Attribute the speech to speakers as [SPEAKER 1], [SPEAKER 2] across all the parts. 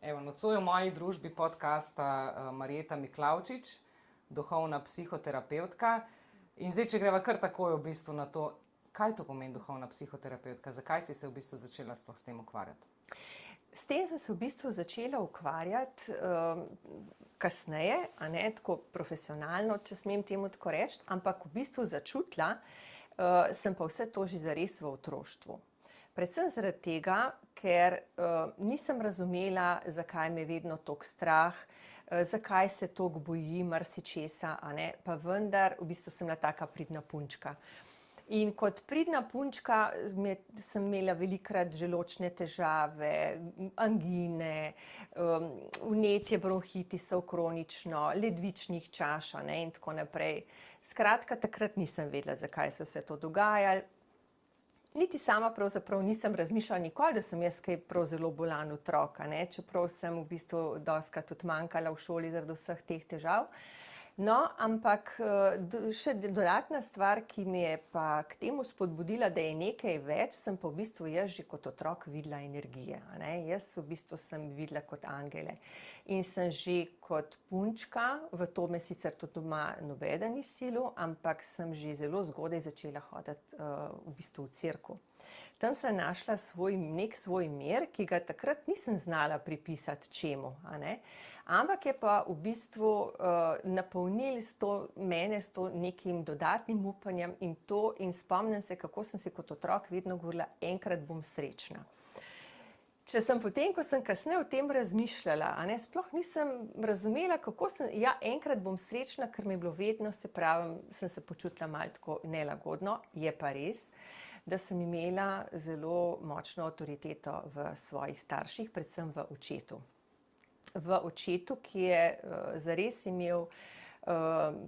[SPEAKER 1] Evo, nocoj v moji družbi podcasta Marjeta Miklavčič, duhovna psihoterapevtka. In zdaj, če greva kar takoj v bistvu na to, kaj to pomeni duhovna psihoterapevtka, zakaj si se v bistvu začela sploh s tem ukvarjati?
[SPEAKER 2] S tem sem se v bistvu začela ukvarjati kasneje, a ne tako profesionalno, če smem temu tako reči, ampak v bistvu začutila sem pa vse to že zares v otroštvu. Predvsem zaradi tega, ker nisem razumela, zakaj me je vedno toliko strah, zakaj se toliko bojim marsičesa, a ne, pa vendar v bistvu sem bila taka pridna punčka. In kot pridna punčka sem imela velikokrat želodčne težave, angine, vnetje bronhitisov kronično, ledvičnih čaš, a ne, in tako naprej. Skratka, takrat nisem vedela, zakaj se vse to dogaja. Niti sama pravzaprav nisem razmišljala nikoli, da sem jaz kaj prav zelo bolan otrok, a ne, čeprav sem v bistvu dostikrat tudi manjkala v šoli zaradi vseh teh težav. No, ampak še dodatna stvar, ki me je pa k temu spodbudila, da je nekaj več, sem pa v bistvu jaz že kot otrok videla energije, a ne. Jaz v bistvu sem videla kot angele. In sem že kot punčka, v to me sicer tudi doma nobeden ni silil, ampak sem že zelo zgodaj začela hoditi v bistvu v cerkev. Tam sem našla nek svoj mir, ki ga takrat nisem znala pripisati čemu, a ne. Ampak je pa v bistvu napolnil mene s to nekim dodatnim upanjem in spomnim se, kako sem si kot otrok vedno govorila, enkrat bom srečna. Če sem potem, ko sem kasneje o tem razmišljala, a ne, sploh nisem razumela, enkrat bom srečna, ker mi je bilo vedno, se pravim, sem se počutila malo tako nelagodno, je pa res, da sem imela zelo močno avtoriteto v svojih starših, predvsem v očetu. V očetu, ki je zares imel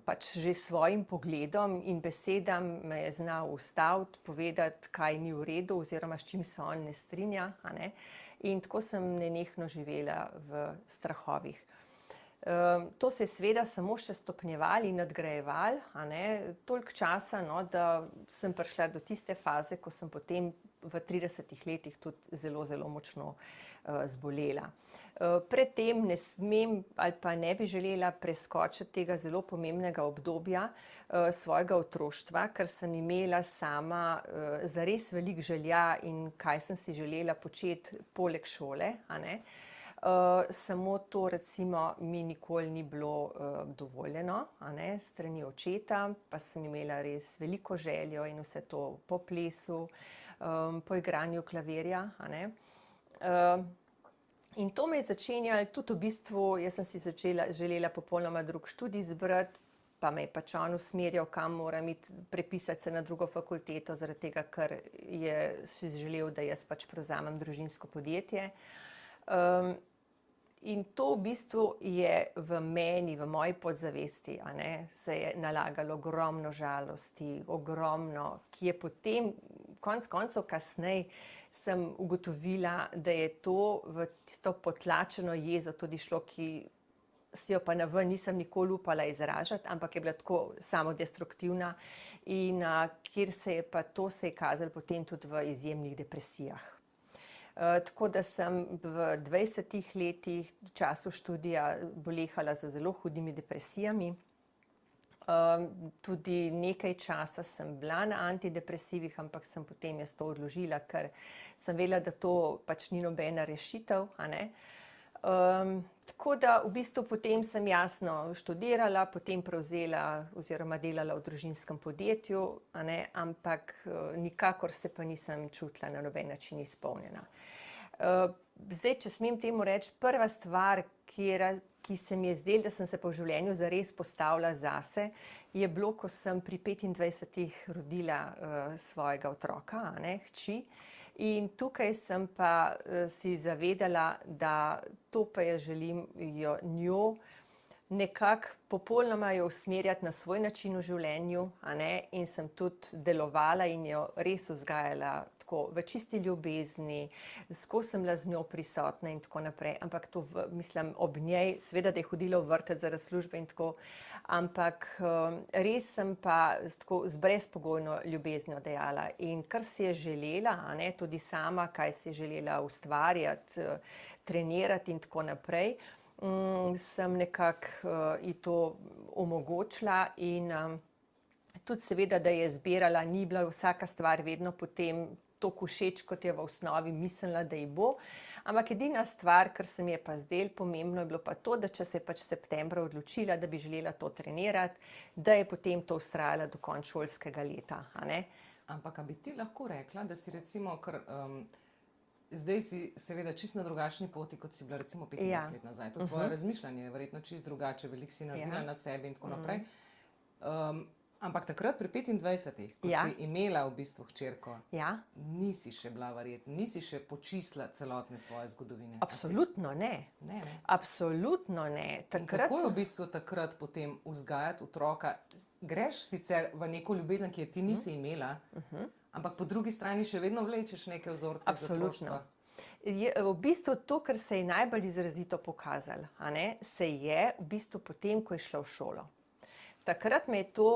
[SPEAKER 2] pač že s svojim pogledom in besedam me je znal ustaviti, povedati, kaj ni v redu oziroma s čim se on ne strinja, a ne. In tako sem nenehno živela v strahovih. To se je seveda samo še stopnjevalo in nadgrajevalo, a ne, toliko časa, no, da sem prišla do tiste faze, ko sem potem v 30 letih tudi zelo, zelo močno zbolela. Pred tem ne smem ali pa ne bi želela preskočiti tega zelo pomembnega obdobja svojega otroštva, ker sem imela sama zares veliko želja in kaj sem si želela početi poleg šole, a ne. Samo to recimo mi nikoli ni bilo dovoljeno, a ne, s strani očeta, pa sem imela res veliko željo in vse to po plesu, po igranju klavirja, a ne. In to me je začenjalo tudi v bistvu, jaz sem si želela popolnoma drug študij izbrati, pa me je pač on usmerjal, kam moram iti, prepisati se na drugo fakulteto, zaradi tega, ker je si želel, da jaz pač prevzamem družinsko podjetje. In to v bistvu je v meni, v moji podzavesti, a ne, se je nalagalo ogromno žalosti, ogromno, ki je potem, konec koncev kasneje sem ugotovila, da je to v tisto potlačeno jezo tudi šlo, ki si jo pa naven nisem nikoli upala izražati, ampak je bila tako samodestruktivna in kjer se je kazalo potem tudi v izjemnih depresijah. Tako da sem v 20 letih v času študija bolehala za zelo hudimi depresijami. Tudi nekaj časa sem bila na antidepresivih, ampak sem potem jaz to odložila, ker sem vedela, da to pač ni nobena rešitev, a ne. Tako da v bistvu potem sem jasno študirala, potem prevzela oziroma delala v družinskem podjetju, a ne, ampak nikakor se pa nisem čutila na noben način izpolnjena. Zdaj, če smem temu reči, prva stvar, ki se mi je zdelo, da sem se pa v življenju zares postavila zase, je bilo, ko sem pri 25 rodila svojega otroka, a ne, hči. In tukaj sem pa si zavedala, da to pa jaz želim njo nekako popolnoma jo usmerjati na svoj način v življenju, a ne, in sem tudi delovala in jo res vzgajala tako v čisti ljubezni, skozi sem bila z njo prisotna in tako naprej, ampak to mislim ob njej, seveda, da je hodila v vrtec zaradi službe in tako, ampak res sem pa tako z brezpogojno ljubeznijo dejala in kar si je želela, a ne, tudi sama, kaj si je želela ustvarjati, trenirati in tako naprej, sem nekako ji to omogočila in tudi seveda, da je zbirala, ni bila vsaka stvar vedno potem toliko všeč, kot je v osnovi mislila, da ji bo, ampak edina stvar, kar se mi je pa zdelo pomembno, je bilo pa to, da če se je pač septembra odločila, da bi želela to trenirati, da je potem to vztrajala do konca šolskega leta, a ne.
[SPEAKER 1] Ampak a bi ti lahko rekla, da si recimo, ker zdaj si seveda čisto na drugačni poti, kot si bila recimo 15 let nazaj. To tvoje razmišljanje je verjetno čisto drugače, veliko si naredila na sebi in tako naprej. Ampak takrat pri 25-ih, ko si imela v bistvu hčerko, nisi še bila verjetno, nisi še počistila celotne svoje zgodovine.
[SPEAKER 2] Absolutno ne.
[SPEAKER 1] Ne.
[SPEAKER 2] Absolutno ne.
[SPEAKER 1] In kako je v bistvu takrat potem vzgajati otroka? Greš sicer v neko ljubezen, ki je ti nisi imela, ampak po drugi strani še vedno vlečeš neke vzorce iz otroštva.
[SPEAKER 2] V bistvu to, kar se je najbolj izrazito pokazalo, a ne, se je v bistvu potem, ko je šla v šolo. Takrat me je to,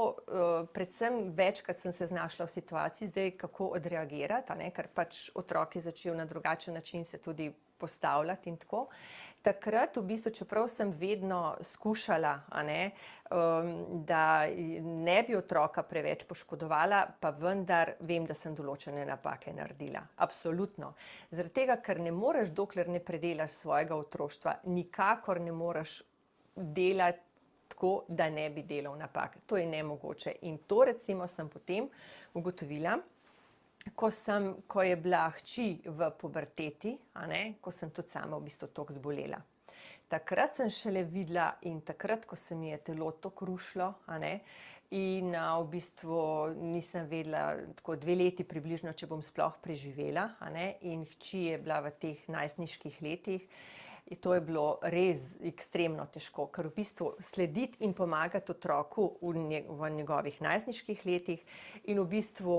[SPEAKER 2] predvsem večkrat sem se znašla v situaciji, zdaj kako odreagirati, a ne, ker pač otrok je začel na drugačen način se tudi postavljati in tako. Takrat v bistvu, čeprav sem vedno skušala, a ne, da ne bi otroka preveč poškodovala, pa vendar vem, da sem določene napake naredila. Absolutno. Zaradi tega, ker ne moreš, dokler ne predelaš svojega otroštva, nikakor ne moreš delati tako, da ne bi delal napak. To je nemogoče. In to recimo sem potem ugotovila, ko je bila hči v puberteti, a ne, ko sem tudi sama v bistvu toliko zbolela. Takrat sem šele videla in takrat, ko se mi je telo toliko rušilo, a ne, in v bistvu nisem vedela, tako 2 leti približno, če bom sploh preživela, a ne, in hči je bila v teh najstniških letih. In to je bilo res ekstremno težko, ker v bistvu slediti in pomagati otroku v njegovih najstniških letih in v bistvu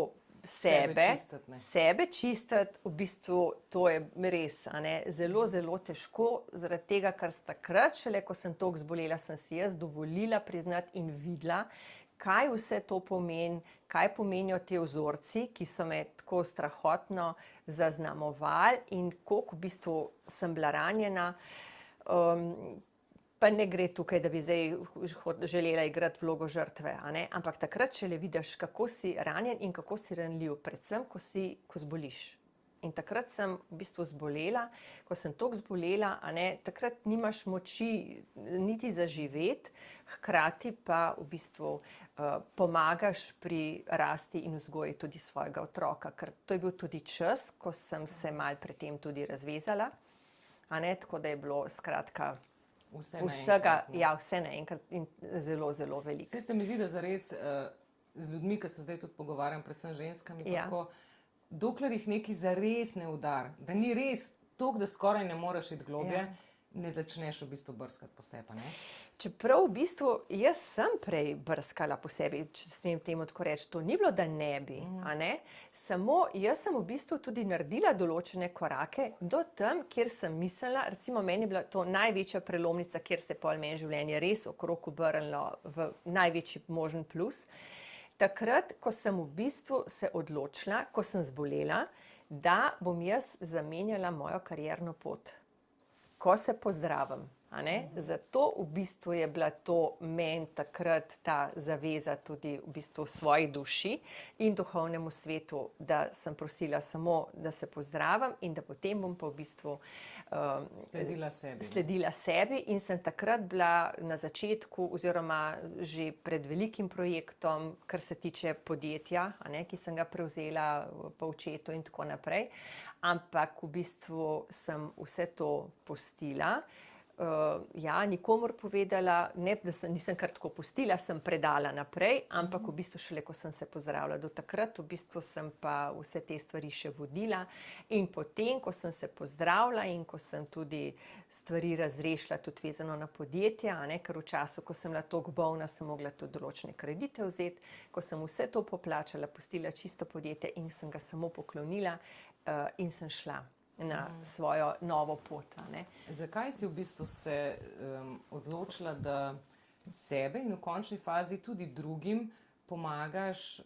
[SPEAKER 2] sebe čistiti, v bistvu to je res, a ne, zelo, zelo težko, zaradi tega, ker takrat šele, ko sem toliko zbolela, sem si jaz dovolila priznati in videla, kaj vse to pomeni, kaj pomenijo te vzorci, ki so me tako strahotno zaznamovali in koliko v bistvu sem bila ranjena. Pa ne gre tukaj, da bi zdaj želela igrati vlogo žrtve, a ne? Ampak takrat šele vidiš, kako si ranjen in kako si ranljiv, predvsem, ko zboliš. In takrat sem v bistvu zbolela, ko sem toliko zbolela, a ne, takrat nimaš moči niti zaživeti, hkrati pa v bistvu pomagaš pri rasti in vzgoji tudi svojega otroka, ker to je bil tudi čas, ko sem se malo pred tem tudi razvezala, a ne, tako da je bilo skratka vse naenkrat in zelo, zelo veliko.
[SPEAKER 1] Saj se mi zdi, da zares z ljudmi, ki se zdaj tudi pogovarjam, predvsem ženskami, tako, dokler jih neki zares ne udar, da ni res toliko, da skoraj ne moreš iti globje, ne začneš v bistvu brskati po sebi, ne?
[SPEAKER 2] Čeprav v bistvu jaz sem prej brskala po sebi, če smem temu tako reči, to ni bilo, da ne bi, a ne? Samo jaz sem v bistvu tudi naredila določene korake do tam, kjer sem mislila, recimo meni je bila to največja prelomnica, kjer se je pol meni življenje res okrog obrnilo v največji možen plus. Takrat, ko sem v bistvu se odločila, ko sem zbolela, da bom jaz zamenjala mojo karierno pot, ko se pozdravim, a ne? Zato v bistvu je bila to meni takrat ta zaveza tudi v bistvu svoji duši in duhovnemu svetu, da sem prosila samo, da se pozdravim in da potem bom pa v bistvu sledila sebi in sem takrat bila na začetku oziroma že pred velikim projektom, kar se tiče podjetja, a ne, ki sem ga prevzela po očetu in tako naprej, ampak v bistvu sem vse to pustila, ja, nikomur povedala, ne, da nisem kar tako pustila, sem predala naprej, ampak v bistvu šele, ko sem se pozdravila. Do takrat v bistvu sem pa vse te stvari še vodila in potem, ko sem se pozdravila in ko sem tudi stvari razrešila, tudi vezano na podjetje, ker v času, ko sem bila toliko bolna, sem mogla tudi določene kredite vzeti, ko sem vse to poplačala, pustila čisto podjetje in sem ga samo poklonila in sem šla na svojo novo pot.
[SPEAKER 1] Zakaj si v bistvu se odločila, da sebe in v končni fazi tudi drugim pomagaš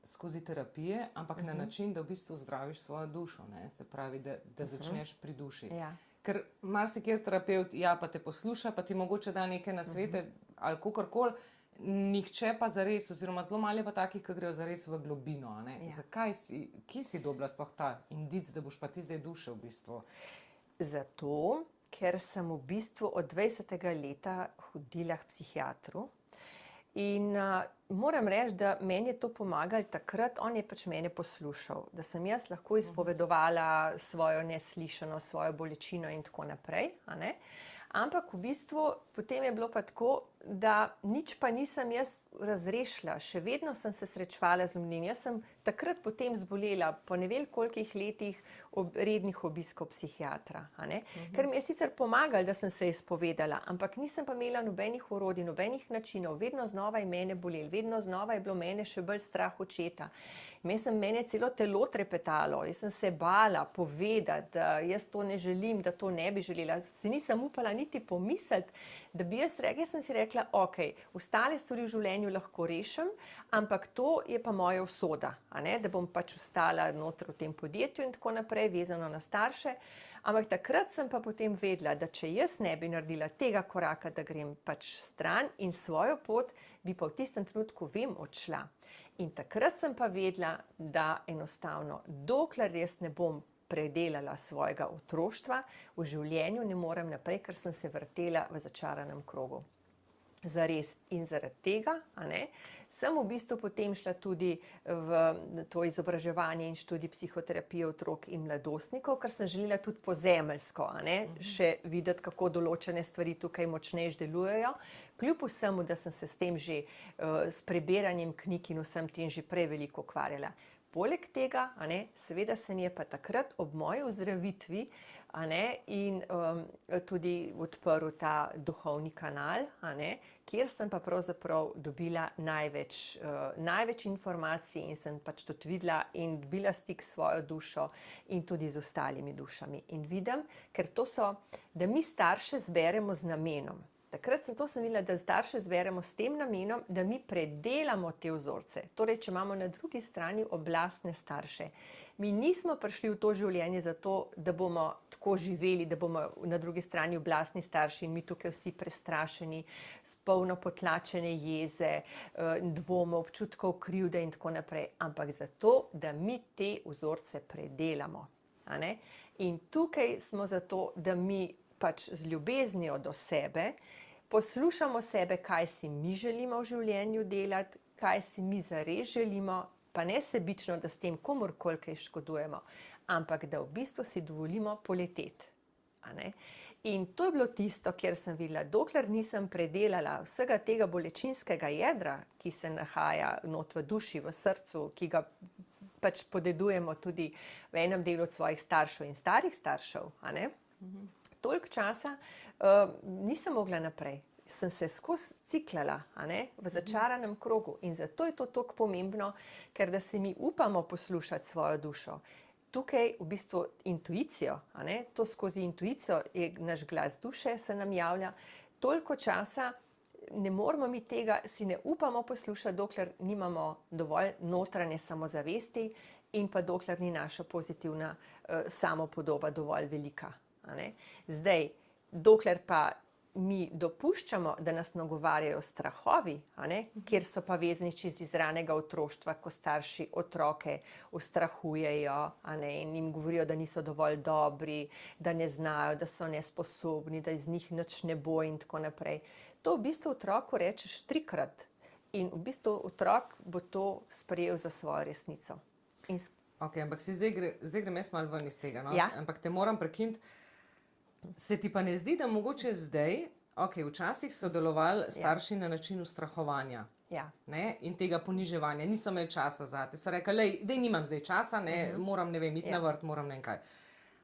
[SPEAKER 1] skozi terapije, ampak na način, da v bistvu zdraviš svojo dušo, ne? Se pravi, da začneš pri duši.
[SPEAKER 2] Ja.
[SPEAKER 1] Ker marsikjer terapevt, ja, pa te posluša, pa ti mogoče da neke nasvete ali kakorkoli, nihče pa zares, oziroma zelo malo je pa takih, ki grejo zares v globino.
[SPEAKER 2] Ja.
[SPEAKER 1] Zakaj kje si dobila sploh ta indic, da boš pa ti zdaj duše v bistvu?
[SPEAKER 2] Zato, ker sem v bistvu od 20. leta hodila k psihiatru in moram reči, da meni je to pomagalo takrat, on je pač mene poslušal, da sem jaz lahko izpovedovala svojo neslišanost, svojo bolečino in tako naprej, Ampak v bistvu potem je bilo pa tako, da nič pa nisem jaz razrešila. Še vedno sem se srečevala z ljudmi. Jaz sem takrat potem zbolela po ne vem kolikih letih rednih obiskov psihiatra. Ker mi je sicer pomagalo, da sem se izpovedala, ampak nisem pa imela nobenih orodij, nobenih načinov. Vedno znova je mene bolelo, vedno znova je bilo mene še bolj strah očeta. Mene je celo telo trepetalo, jaz sem se bala povedati, da jaz to ne želim, da to ne bi želela. Si nisem upala niti pomisliti, da bi jaz sem si rekla, ok, ostale stvari v življenju lahko rešim, ampak to je pa moja usoda, da bom pač ostala noter v tem podjetju in tako naprej, vezano na starše. Ampak takrat sem pa potem vedela, da če jaz ne bi naredila tega koraka, da grem pač stran in svojo pot, bi pa v tistem trenutku odšla. In takrat sem pa vedela, da enostavno, dokler jaz ne bom predelala svojega otroštva, v življenju ne morem naprej, ker sem se vrtela v začaranem krogu. Zares. In zaradi tega sem v bistvu potem šla tudi v to izobraževanje in študij psihoterapije otrok in mladostnikov, ker sem želela tudi pozemeljsko, še videti, kako določene stvari tukaj močneje delujejo, kljub vsemu, da sem se s tem že, s prebiranjem knjig in vsem tem že prej veliko ukvarjala. Poleg tega, seveda se mi je pa takrat ob moji ozdravitvi in tudi odprl ta duhovni kanal, kjer sem pa pravzaprav dobila največ informacij in sem pač tudi videla in dobila stik s svojo dušo in tudi z ostalimi dušami. In vidim, ker to so, da mi starše zberemo z namenom. Takrat sem videla, da starše zberemo s tem namenom, da mi predelamo te vzorce. Torej, če imamo na drugi strani oblastne starše. Mi nismo prišli v to življenje zato, da bomo tako živeli, da bomo na drugi strani oblastni starši in mi tukaj vsi prestrašeni, s polno potlačene jeze, dvomov, občutkov krivde in tako naprej. Ampak zato, da mi te vzorce predelamo. In tukaj smo zato, da mi pač z ljubeznijo do sebe poslušamo sebe, kaj si mi želimo v življenju delati, kaj si mi zares želimo, pa ne sebično, da s tem komurkoli kaj škodujemo, ampak da v bistvu si dovolimo poleteti. In to je bilo tisto, kjer sem videla, dokler nisem predelala vsega tega bolečinskega jedra, ki se nahaja not v duši, v srcu, ki ga pač podedujemo tudi v enem delu od svojih staršev in starih staršev, toliko časa nisem mogla naprej. Sem se skozi ciklala v začaranem krogu in zato je to toliko pomembno, ker da se mi upamo poslušati svojo dušo. Tukaj v bistvu intuicijo, to skozi intuicijo je naš glas duše se nam javlja. Toliko časa ne moramo mi tega, si ne upamo poslušati, dokler nimamo dovolj notranje samozavesti in pa dokler ni naša pozitivna samopodoba dovolj velika. Zdaj, dokler pa mi dopuščamo, da nas nagovarjajo strahovi, kjer so pa vezani iz izranega otroštva, ko starši otroke ustrahujejo in jim govorijo, da niso dovolj dobri, da ne znajo, da so nesposobni, da iz njih nič ne bo in tako naprej. To v bistvu otroku rečeš 3-krat in v bistvu otrok bo to sprejel za svojo resnico.
[SPEAKER 1] Ok, ampak zdaj grem jaz malo ven iz tega,
[SPEAKER 2] Ja.
[SPEAKER 1] Ampak te moram prekiniti. Se ti pa ne zdi, da mogoče zdaj, včasih so delovali starši na način ustrahovanja,
[SPEAKER 2] Ja.
[SPEAKER 1] ne, in tega poniževanja, niso imeli časa zate, so rekli, lej, daj nimam zdaj časa, ne, moram, ne vem, iti na vrt, moram ne vem kaj.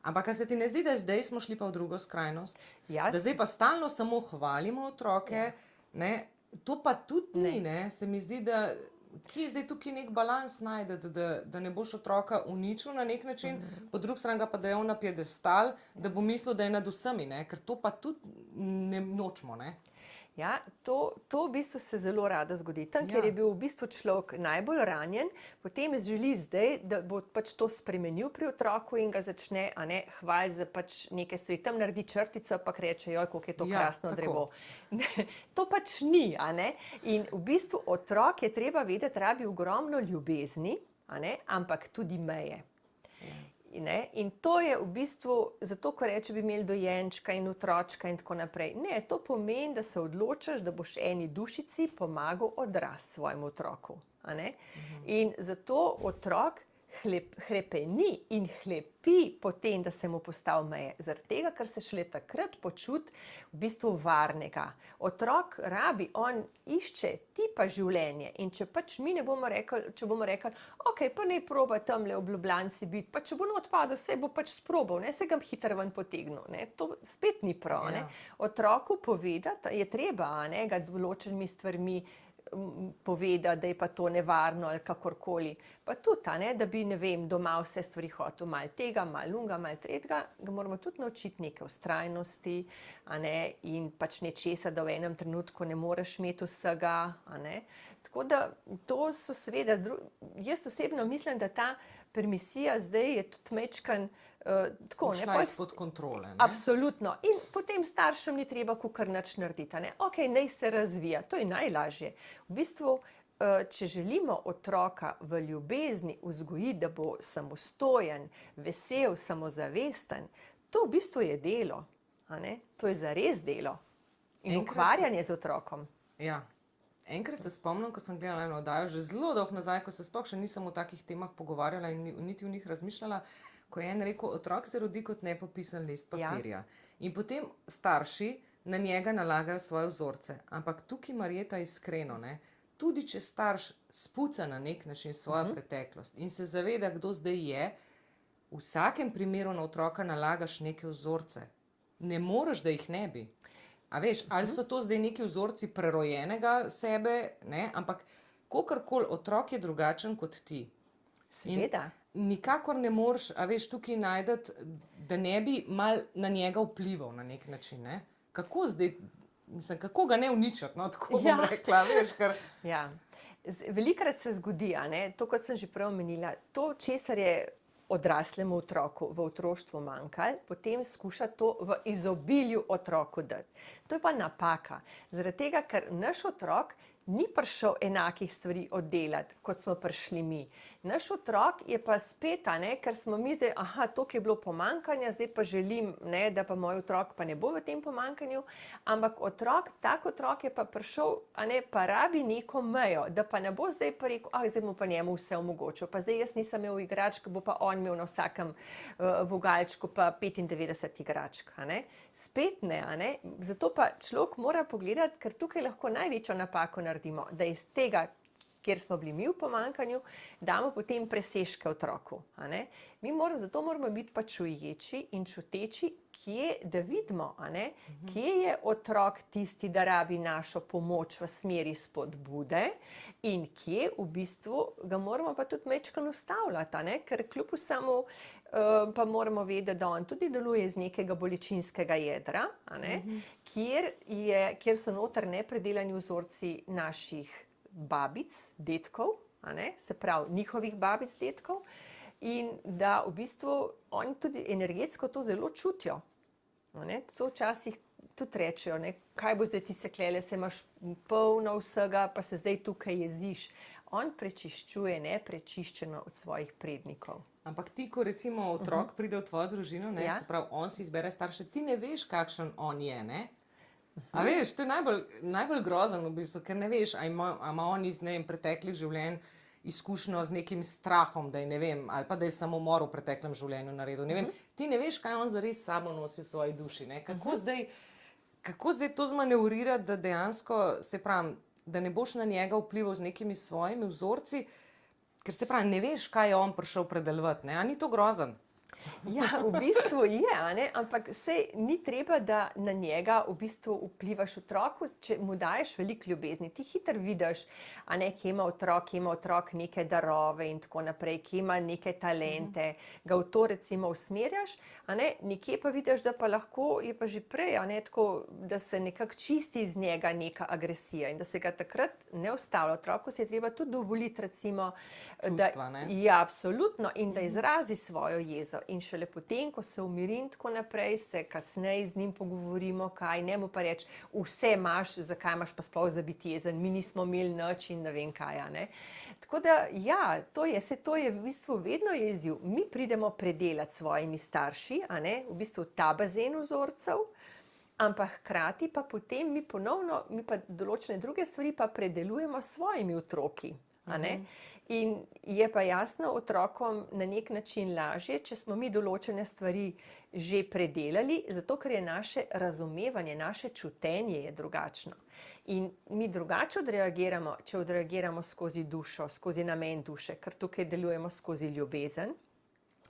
[SPEAKER 1] Ampak a se ti ne zdi, da zdaj smo šli pa v drugo skrajnost? Da zdaj pa stalno samo hvalimo otroke, ne, to pa tudi ni, ne, se mi zdi, da kje je zdaj tukaj nek balans najdeti, da ne boš otroka uničil na nek način, po drugi strani ga pa dajal na piedestal, da bo mislil, da je nad vsemi, ne, ker to pa tudi ne nočemo, ne.
[SPEAKER 2] Ja, to v bistvu se zelo rado zgodi. Tam, kjer je bil v bistvu človek najbolj ranjen, potem želi zdaj, da bo pač to spremenil pri otroku in ga začne, hvaliti za pač neke stvari. Tam naredi črtico, pa reče, joj, koliko je to krasno drevo. To pač ni, In v bistvu otrok je treba vedeti, rabi ogromno ljubezni, ampak tudi meje. In to je v bistvu, zato ko reče, bi imeli dojenčka in otročka in tako naprej. Ne, to pomeni, da se odločaš, da boš eni dušici pomagal odrasti svojemu otroku. In zato otrok hrepeni in hlepi potem, da se mu postavi meje. Zaradi tega, ker se šele takrat počuti v bistvu varnega. Otrok rabi, on išče tipa življenje in če pač mi ne bomo rekli, ok, pa naj proba tamle v Ljubljanci biti, pa če bo not padel, se bo pač sprobal, se ga hitro ven potegnil. To spet ni prav. Otroku povedati je treba, ga določenimi stvarmi povedati, da je pa to nevarno ali kakorkoli. Pa tudi, da bi, ne vem, doma vse stvari hotel, malo tega, malo unga, malo tretjega, ga moramo tudi naučiti neke vztrajnosti, in pač nečesa, da v enem trenutku ne moreš imeti vsega, Tako da to so seveda, jaz osebno mislim, da ta permisija zdaj je tudi majčkeno tako,
[SPEAKER 1] šla izpod kontrole, ne?
[SPEAKER 2] Absolutno. In potem staršem ni treba kakor nič narediti, Ok, naj se razvija, to je najlažje. V bistvu, če želimo otroka v ljubezni vzgojiti, da bo samostojen, vesel, samozavesten, to v bistvu je delo, To je zares delo. In ukvarjanje z otrokom.
[SPEAKER 1] Ja. Enkrat se spomnim, ko sem gledala eno oddajo, že zelo dolgo nazaj, ko se sploh še nisem o takih temah pogovarjala in niti v njih razmišljala, ko je en rekel, otrok se rodi kot nepopisan list papirja. In potem starši na njega nalagajo svoje vzorce. Ampak tukaj, Marjeta, iskreno, tudi če starš spuca na nek način svojo preteklost in se zaveda, kdo zdaj je, v vsakem primeru na otroka nalagaš neke vzorce. Ne moreš, da jih ne bi. A veš, ali so to zdaj neki vzorci prerojenega sebe, ampak kakorkoli otrok je drugačen kot ti.
[SPEAKER 2] Seveda.
[SPEAKER 1] In nikakor ne moreš, a veš, tukaj najdeti, da ne bi mal na njega vplival na nek način, Kako zdaj, mislim, kako ga ne uničiti, tako bom rekla, veš, ker...
[SPEAKER 2] Ja. Velikokrat se zgodi, to, kot sem že prej omenila, to, česar je odraslemu otroku v otroštvu manjkalo, potem skuša to v izobilju otroku dati. To je pa napaka. Zaradi tega, ker naš otrok ni prišel enakih stvari oddelati, kot smo prišli mi. Naš otrok je pa spet, ker smo mi zdaj, toliko je bilo pomanjkanja, zdaj pa želim, da pa moj otrok pa ne bo v tem pomanjkanju, ampak tak otrok je pa prišel, pa rabi neko mejo, da pa ne bo zdaj pa rekel, zdaj mu pa njemu vse omogočil, pa zdaj jaz nisem imel igračk, bo pa on imel na vsakem vogalčku pa 95 igračk, Spet ne, zato pa človek mora pogledati, ker tukaj lahko največjo napako naredimo, da iz tega, kjer smo bili mi v pomanjkanju, damo potem presežke otroku. Zato moramo biti pa čuječi in čuteči, da vidimo, kje je otrok tisti, da rabi našo pomoč v smeri spodbude in kje v bistvu ga moramo pa tudi majčkeno ustavljati, ker kljub vsemu pa moramo vedeti, da on tudi deluje iz nekega bolečinskega jedra, kjer so noter nepredelani vzorci naših babic, dedkov, se pravi njihovih babic, dedkov, in da v bistvu oni tudi energetsko to zelo čutijo. To včasih tudi rečejo, kaj bo zdaj ti se klele, se imaš polno vsega, pa se zdaj tukaj jeziš. On prečiščuje neprečiščeno od svojih prednikov.
[SPEAKER 1] Ampak ti, ko recimo otrok pride v tvojo družino, se pravi, on si izbere starše, ti ne veš, kakšen on je, A veš, to je najbolj grozen v bistvu, ker ne veš, a ima on iz preteklih življenj izkušnjo z nekim strahom, da je ne vem, ali pa da je samomor v preteklem življenju naredil. Ne vem, ti ne veš, kaj on zares s sabo nosi v svoji duši. Ne? Kako zdaj to zmanevrirati, da dejansko se pravi, da ne boš na njega vplival z nekimi svojimi vzorci, ker se pravi, ne veš, kaj je on prišel predelovati. A ni to grozen?
[SPEAKER 2] Ja, v bistvu je, ampak sej ni treba, da na njega v bistvu vplivaš otroku, če mu daješ veliko ljubezni. Ti hitro vidiš, kje ima otrok neke darove in tako naprej, kje ima neke talente, ga v to recimo usmerjaš, nekje pa vidiš, da pa lahko je pa že prej, tako, da se nekako čisti iz njega neka agresija in da se ga takrat ne ustavlja. Otroku si je treba tudi dovoliti recimo,
[SPEAKER 1] čustva, ne?
[SPEAKER 2] Ja, absolutno, in da izrazi svojo jezo. In šele potem, ko se umiri in tako naprej, se kasneje z njim pogovorimo, kaj, ne mu pa reči, vse imaš, zakaj imaš pa sploh za biti jezen, mi nismo imeli nič in ne vem kaj. Tako da, ja, to je v bistvu vedno izziv. Mi pridemo predelati s svojimi starši, v bistvu ta bazen vzorcev, ampak hkrati pa potem mi pa določene druge stvari pa predelujemo s svojimi otroki. In je pa jasno otrokom na nek način lažje, če smo mi določene stvari že predelali, zato ker je naše razumevanje, naše čutenje je drugačno. In mi drugače odreagiramo, če odreagiramo skozi dušo, skozi namen duše, ker tukaj delujemo skozi ljubezen,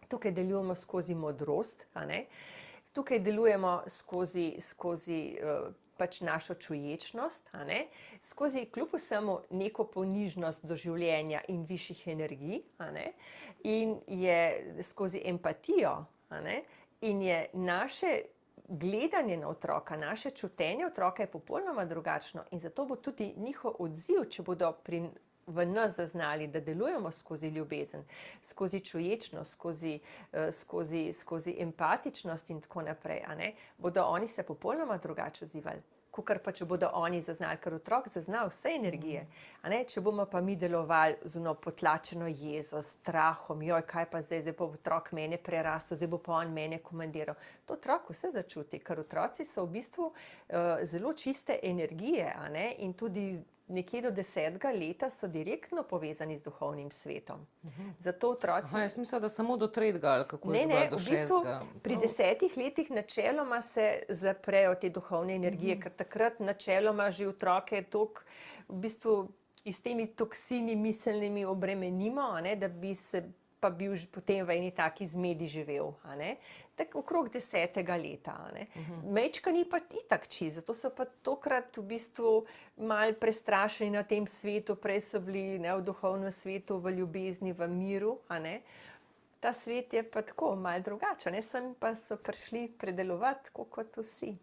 [SPEAKER 2] tukaj delujemo skozi modrost, tukaj delujemo skozi pač našo čuječnost, skozi kljub vsemu neko ponižnost do življenja in višjih energij, in je skozi empatijo, in je naše gledanje na otroka, naše čutenje otroka je popolnoma drugačno in zato bo tudi njihov odziv, če bodo v nas zaznali, da delujemo skozi ljubezen, skozi čuječnost, skozi empatičnost in tako naprej, bodo oni se popolnoma drugače odzivali, kakor pa če bodo oni zaznali, ker otrok zazna vse energije. Če bomo pa mi delovali z ono potlačeno jezo, strahom, kaj pa zdaj bo otrok mene prerastel, zdaj bo pa on mene komandiral. To otrok vse začuti, ker otroci so v bistvu zelo čiste energije, in tudi nekje do 10. leta so direktno povezani z duhovnim svetom. Zato otroci...
[SPEAKER 1] Jaz mislim, da samo do 3. ali kako je
[SPEAKER 2] Ne,
[SPEAKER 1] do
[SPEAKER 2] v bistvu
[SPEAKER 1] 6.
[SPEAKER 2] pri 10 letih načeloma se zaprejo te duhovne energije, ker takrat načeloma že otroke toliko v bistvu s temi toksini miselnimi obremenimo, da bi se pa bil potem v eni taki zmedi živel. Tako okrog 10. leta. Majčkani pa itak čisto, zato so pa tokrat v bistvu malo prestrašeni na tem svetu, prej so bili v duhovnem svetu, v ljubezni, v miru. Ta svet je pa tako malo drugačen, sem pa so prišli predelovati tako kot vsi.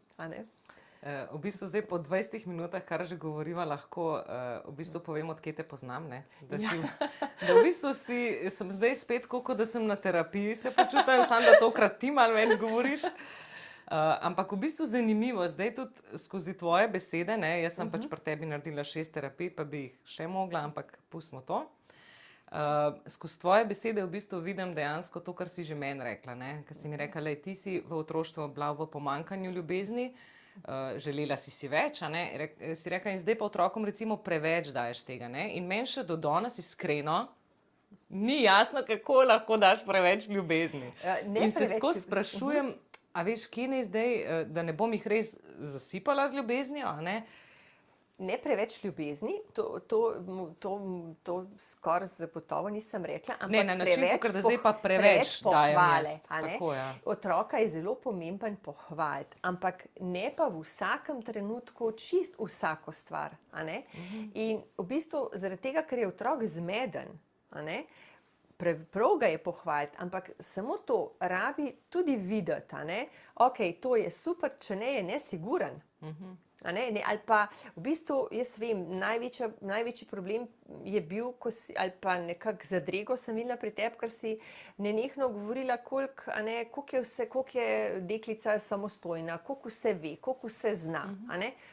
[SPEAKER 1] V bistvu zdaj po 20 minutah, kar že govoriva, lahko v bistvu povem, od kje te poznam, da v bistvu sem zdaj spet, kot da sem na terapiji, se počutim, samo da tokrat ti malo več govoriš. Ampak v bistvu zanimivo, zdaj tudi skozi tvoje besede, jaz sem pač pri tebi naredila 6 terapij, pa bi jih še mogla, ampak pustimo to. Skozi tvoje besede v bistvu vidim dejansko to, kar si že meni rekla, ker si mi rekla, ti si v otroštvu bila v pomanjkanju ljubezni, želela si več, si rekla, in zdaj pa otrokom recimo preveč daješ tega, in meni še do danes iskreno ni jasno, kako lahko daš preveč ljubezni. In se skozi sprašujem, a veš, kje ne zdaj, da ne bom jih res zasipala z ljubeznijo,
[SPEAKER 2] Ne preveč ljubezni, to skoraj zagotovo nisem rekla, ampak preveč pohvale. Otroka je zelo pomemben pohvaliti, ampak ne pa v vsakem trenutku čist vsako stvar. In v bistvu zaradi tega, ker je otrok zmeden, prav ga je pohvaliti, ampak samo to rabi tudi videti. Ok, to je super, če ne je nesiguren. Ali pa v bistvu, jaz vem, največji problem je bil, ali pa nekako zadrego sem videla pri tebi, ker si nenehno govorila, koliko je deklica samostojna, koliko vse ve, koliko vse zna.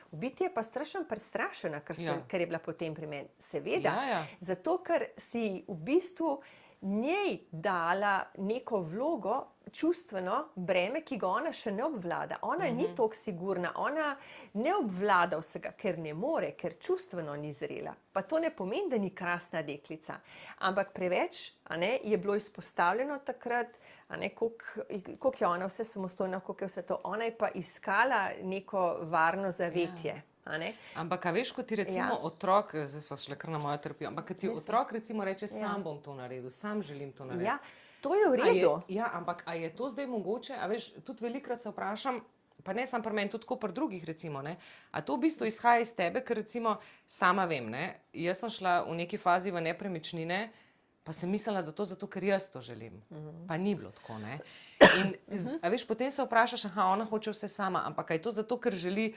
[SPEAKER 2] V biti je pa strašno prestrašena, ker je bila potem pri meni. Seveda, zato ker si v bistvu njej dala neko vlogo, čustveno breme, ki ga ona še ne obvlada. Ona ni toliko sigurna, ona ne obvlada vsega, ker ne more, ker čustveno ni zrela. Pa to ne pomeni, da ni krasna deklica. Ampak preveč je bilo izpostavljeno takrat, koliko je ona vse samostojna, koliko je vse to. Ona je pa iskala neko varno zavetje.
[SPEAKER 1] Ampak, a veš, ko ti recimo otrok, zdaj smo šli kar na mojo terapijo, ampak ti otrok recimo reče, sam bom to naredil, sam želim to narediti.
[SPEAKER 2] Ja, to je v redu.
[SPEAKER 1] Ampak a je to zdaj mogoče, a veš, tudi velikokrat se vprašam, pa ne samo pri meni, tudi pri drugih recimo, ne, a to v bistvu izhaja iz tebe, ker recimo sama vem, ne, jaz sem šla v neki fazi v nepremičnine, pa sem mislila, da to zato, ker jaz to želim. Pa ni bilo tako, ne. In, a veš, potem se vprašaš, ona hoče vse sama, ampak a je to zato, ker želi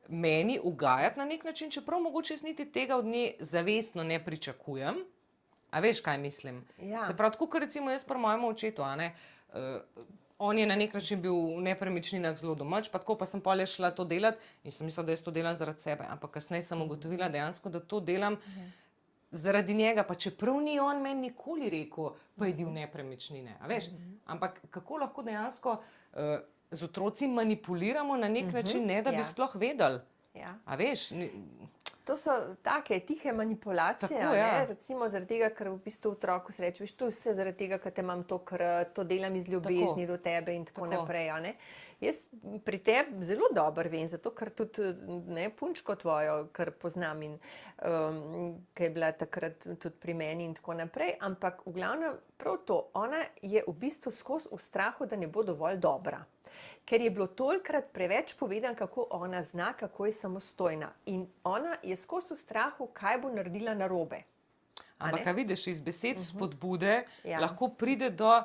[SPEAKER 1] meni ugajati na nek način, čeprav mogoče jaz niti tega od nje zavestno ne pričakujem. A veš, kaj mislim?
[SPEAKER 2] Ja.
[SPEAKER 1] Se pravi, tako kot recimo jaz pri mojem očetu, on je na nek način bil v nepremičninah zelo domač, pa tako pa sem pol šla to delati in sem mislila, da jaz to delam zaradi sebe, ampak kasneje sem ugotovila dejansko, da to delam zaradi njega, pa čeprav ni on meni nikoli rekel, pojdi v nepremičnine, a veš? Ampak kako lahko dejansko z otroci manipuliramo na nek način, ne da bi sploh vedeli.
[SPEAKER 2] Ja.
[SPEAKER 1] A veš?
[SPEAKER 2] To so take tihe manipulacije,
[SPEAKER 1] Tako, ja.
[SPEAKER 2] Recimo zaradi tega, ker v bistvu otroku se reče, to je vse zaradi tega, ker te imam to delam iz ljubezni do tebe in tako naprej. Jaz pri tebi zelo dobro vem, zato ker tudi punčko tvojo, kar poznam in ki je bila takrat tudi pri meni in tako naprej, ampak v glavnem prav to, ona je v bistvu skozi v strahu, da ne bo dovolj dobra. Ker je bilo tolikrat preveč povedano, kako ona zna, kako je samostojna. In ona je skozi v strahu, kaj bo naredila narobe.
[SPEAKER 1] Ampak, a vidiš, iz besed spodbude lahko pride do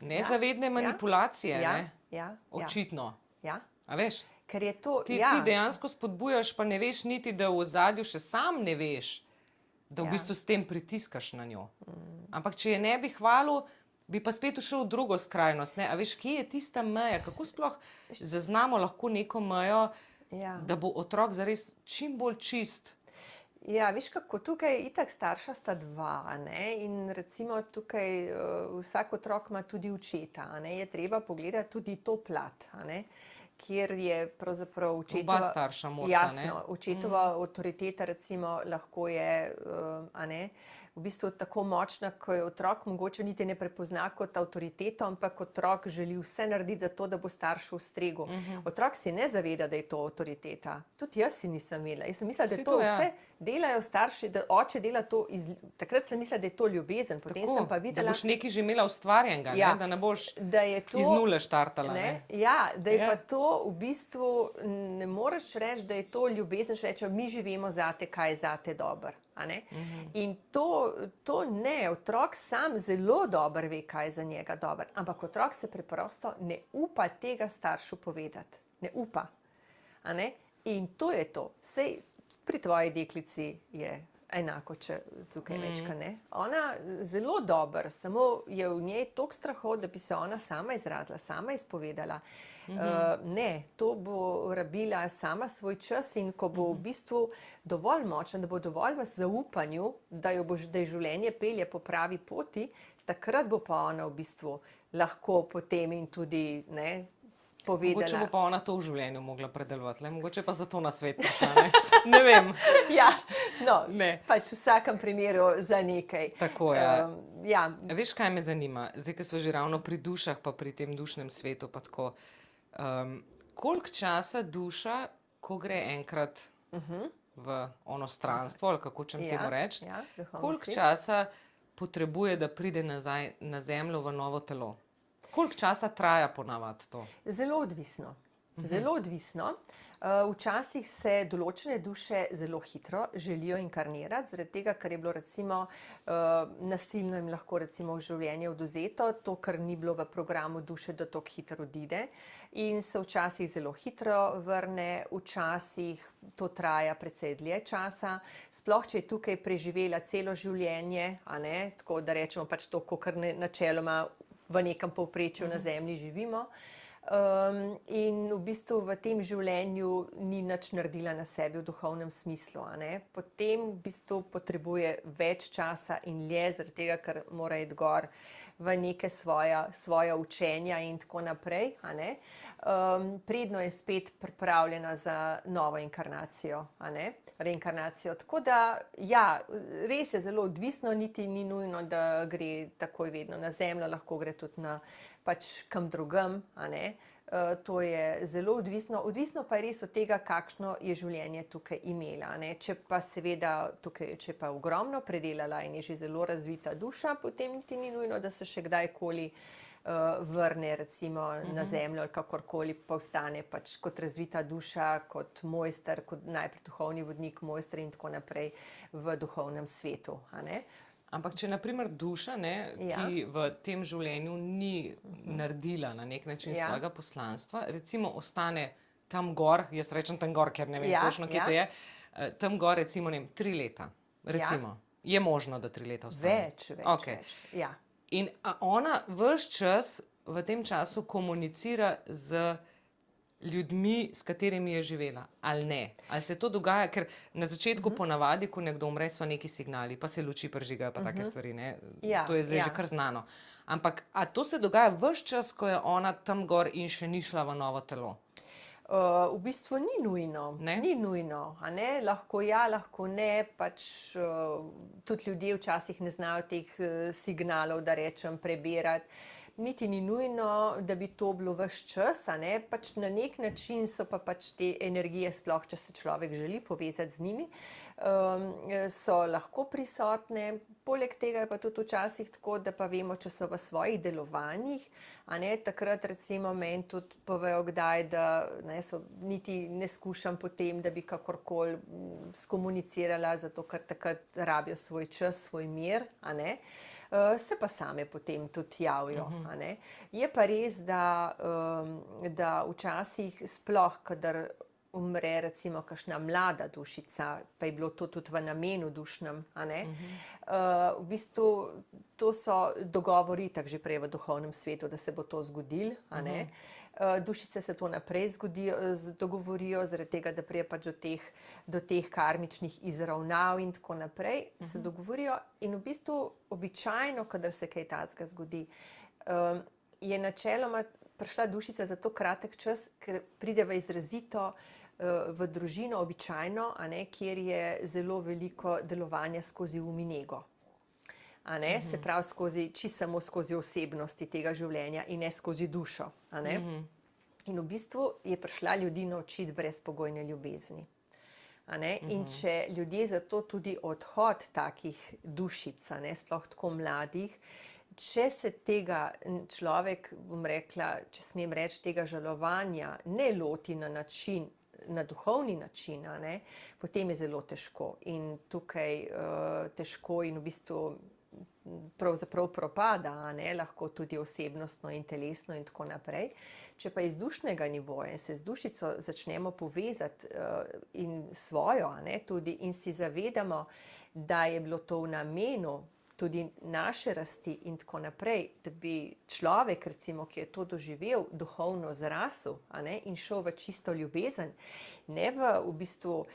[SPEAKER 1] nezavedne manipulacije, ne? Očitno.
[SPEAKER 2] Ja.
[SPEAKER 1] A veš?
[SPEAKER 2] Ker je to,
[SPEAKER 1] ti dejansko spodbujaš, pa ne veš niti, da v ozadju še sam ne veš, da v bistvu s tem pritiskaš na njo. Ampak, če je ne bi hvalil, bi pa spet ušel v drugo skrajnost. A veš, kje je tista meja? Kako sploh zaznamo lahko neko mejo, da bo otrok zares čim bolj čist?
[SPEAKER 2] Ja, veš kako, tukaj itak starša sta dva, in recimo tukaj vsak otrok ima tudi očeta, je treba pogledati tudi to plat, kjer je pravzaprav očetova...
[SPEAKER 1] Oba starša morata,
[SPEAKER 2] Jasno, očetova avtoriteta recimo lahko je, v bistvu tako močna, ko je otrok mogoče niti ne prepozna kot avtoriteto, ampak otrok želi vse narediti za to, da bo staršu ustregel. Otrok si ne zaveda, da je to avtoriteta. Tudi jaz si nisem vedela. Jaz sem mislila, da to vse delajo starši, da oče dela to takrat sem mislila, da je to ljubezen. Potem sem pa videla...
[SPEAKER 1] Da boš nekaj že imela ustvarjenega, da ne boš iz nule štartala.
[SPEAKER 2] Ja, da je pa to v bistvu, ne moreš reči, da je to ljubezen, še reče, mi živimo zate, kaj je zate dobro. In to ne, otrok sam zelo dobro ve, kaj je za njega dobro, ampak otrok se preprosto ne upa tega staršu povedati. Ne upa. In to je to. Sej pri tvoji deklici je enako, če tukaj večka ne. Ona zelo dobro, samo je v njej toliko strahov, da bi se ona sama izrazila, sama izpovedala. Ne, to bo rabila sama svoj čas in ko bo v bistvu dovolj močna, da bo dovolj v zaupanju, da je življenje pelje po pravi poti, takrat bo pa ona v bistvu lahko potem in tudi povedala.
[SPEAKER 1] Mogoče bo pa ona to v življenju mogla predelovati, mogoče pa zato na svet prišla, ne vem.
[SPEAKER 2] Ja, no, pač v vsakem primeru za nekaj.
[SPEAKER 1] Tako, ja. Veš, kaj me zanima? Zdaj, ko smo že ravno pri dušah, pa pri tem dušnem svetu, pa tako. Koliko časa duša, ko gre enkrat v ono stranstvo, ali kako čem temu reči, koliko časa potrebuje, da pride nazaj na zemljo v novo telo? Koliko časa traja ponavadi to?
[SPEAKER 2] Zelo odvisno. Zelo odvisno. Včasih se določene duše zelo hitro želijo inkarnirati, zaradi tega, ker je bilo recimo nasilno jim lahko recimo v življenje odvzeto, to, kar ni bilo v programu duše, da tako hitro odide in se včasih zelo hitro vrne, včasih to traja precej dlje časa, sploh če je tukaj preživela celo življenje, tako da rečemo pač to, kar načeloma v nekem povprečju na zemlji živimo. In v bistvu v tem življenju ni nič naredila na sebi v duhovnem smislu. A ne? Potem v bistvu potrebuje več časa in dlje, zaradi tega, ker mora iti gor v neke svoja učenja in tako naprej. A ne? Predno je spet pripravljena za novo inkarnacijo, a ne? Reinkarnacijo. Tako da, ja, res je zelo odvisno, niti ni nujno, da gre takoj vedno na zemljo, lahko gre tudi na pač kam drugam, a ne. To je zelo odvisno. Odvisno pa je res od tega, kakšno je življenje tukaj imela, a ne. Če pa seveda tukaj, če pa ogromno predelala in je že zelo razvita duša, potem niti ni nujno, da se še kdajkoli vrne recimo na zemljo ali kakorkoli postane pač kot razvita duša, kot mojster, kot najprej duhovni vodnik, mojster in tako naprej v duhovnem svetu, a ne.
[SPEAKER 1] Ampak če naprimer duša, ne, ki v tem življenju ni naredila na nek način svojega poslanstva, recimo ostane tam gor, jaz rečem tam gor, ker ne vem točno, kje to je, tam gor recimo, ne vem, 3 leta, recimo. Je možno, da 3 leta ostane?
[SPEAKER 2] Več, ja.
[SPEAKER 1] In ona ves čas v tem času komunicira z ljudmi, s katerimi je živela, ali ne? Ali se to dogaja, ker na začetku ponavadi, ko nekdo umre, so neki signali, pa se luči prižigajo, pa take stvari, ne? To je zdaj že kar znano. Ampak, a to se dogaja ves čas, ko je ona tam gor in še ni šla v novo telo?
[SPEAKER 2] V bistvu ni nujno, ni nujno, a ne, lahko ja, lahko ne, pač tudi ljudje včasih ne znajo teh signalov, da rečem, prebirati. Niti ni nujno, da bi to bilo ves čas, a ne, pač na nek način so pa pač te energije, sploh če se človek želi povezati z njimi, so lahko prisotne. Poleg tega je pa tudi včasih tako, da pa vemo, če so v svojih delovanjih, a ne, takrat recimo meni tudi povejo kdaj, da ne, niti ne skušam potem, da bi kakorkoli skomunicirala, zato ker takrat rabijo svoj čas, svoj mir, a ne. Se pa same potem tudi javijo, a ne. Je pa res, da včasih sploh, kadar umre recimo kakšna mlada dušica, pa je bilo to tudi v namenu dušnem, a ne, v bistvu to so dogovori itak že prej v duhovnem svetu, da se bo to zgodilo, a ne. Dušice se to naprej dogovorijo, zaradi tega, da pride pač do teh karmičnih izravnav in tako naprej, se dogovorijo in v bistvu običajno, kadar se kaj takega zgodi, je načeloma prišla dušica za to kratek čas, ker pride v izrazito v družino običajno, a ne, kjer je zelo veliko delovanja skozi um in ego. A ne, se pravi samo skozi osebnosti tega življenja in ne skozi dušo, a ne. In v bistvu je prišla ljudi naučiti brezpogojne ljubezni. A ne, in če ljudje zato tudi odhod takih dušic, a ne, sploh tako mladih, če se tega človek, bom rekla, če smem reči, tega žalovanja ne loti na način, na duhovni način, a ne, potem je zelo težko in tukaj težko in v bistvu pravzaprav propada, a ne, lahko tudi osebnostno in telesno in tako naprej. Če pa iz dušnega nivoja se z dušico začnemo povezati in svojo, a ne, tudi in si zavedamo, da je bilo to v namenu tudi naše rasti in tako naprej, da bi človek recimo, ki je to doživel, duhovno zrasel, a ne, in šel v čisto ljubezen, ne v bistvu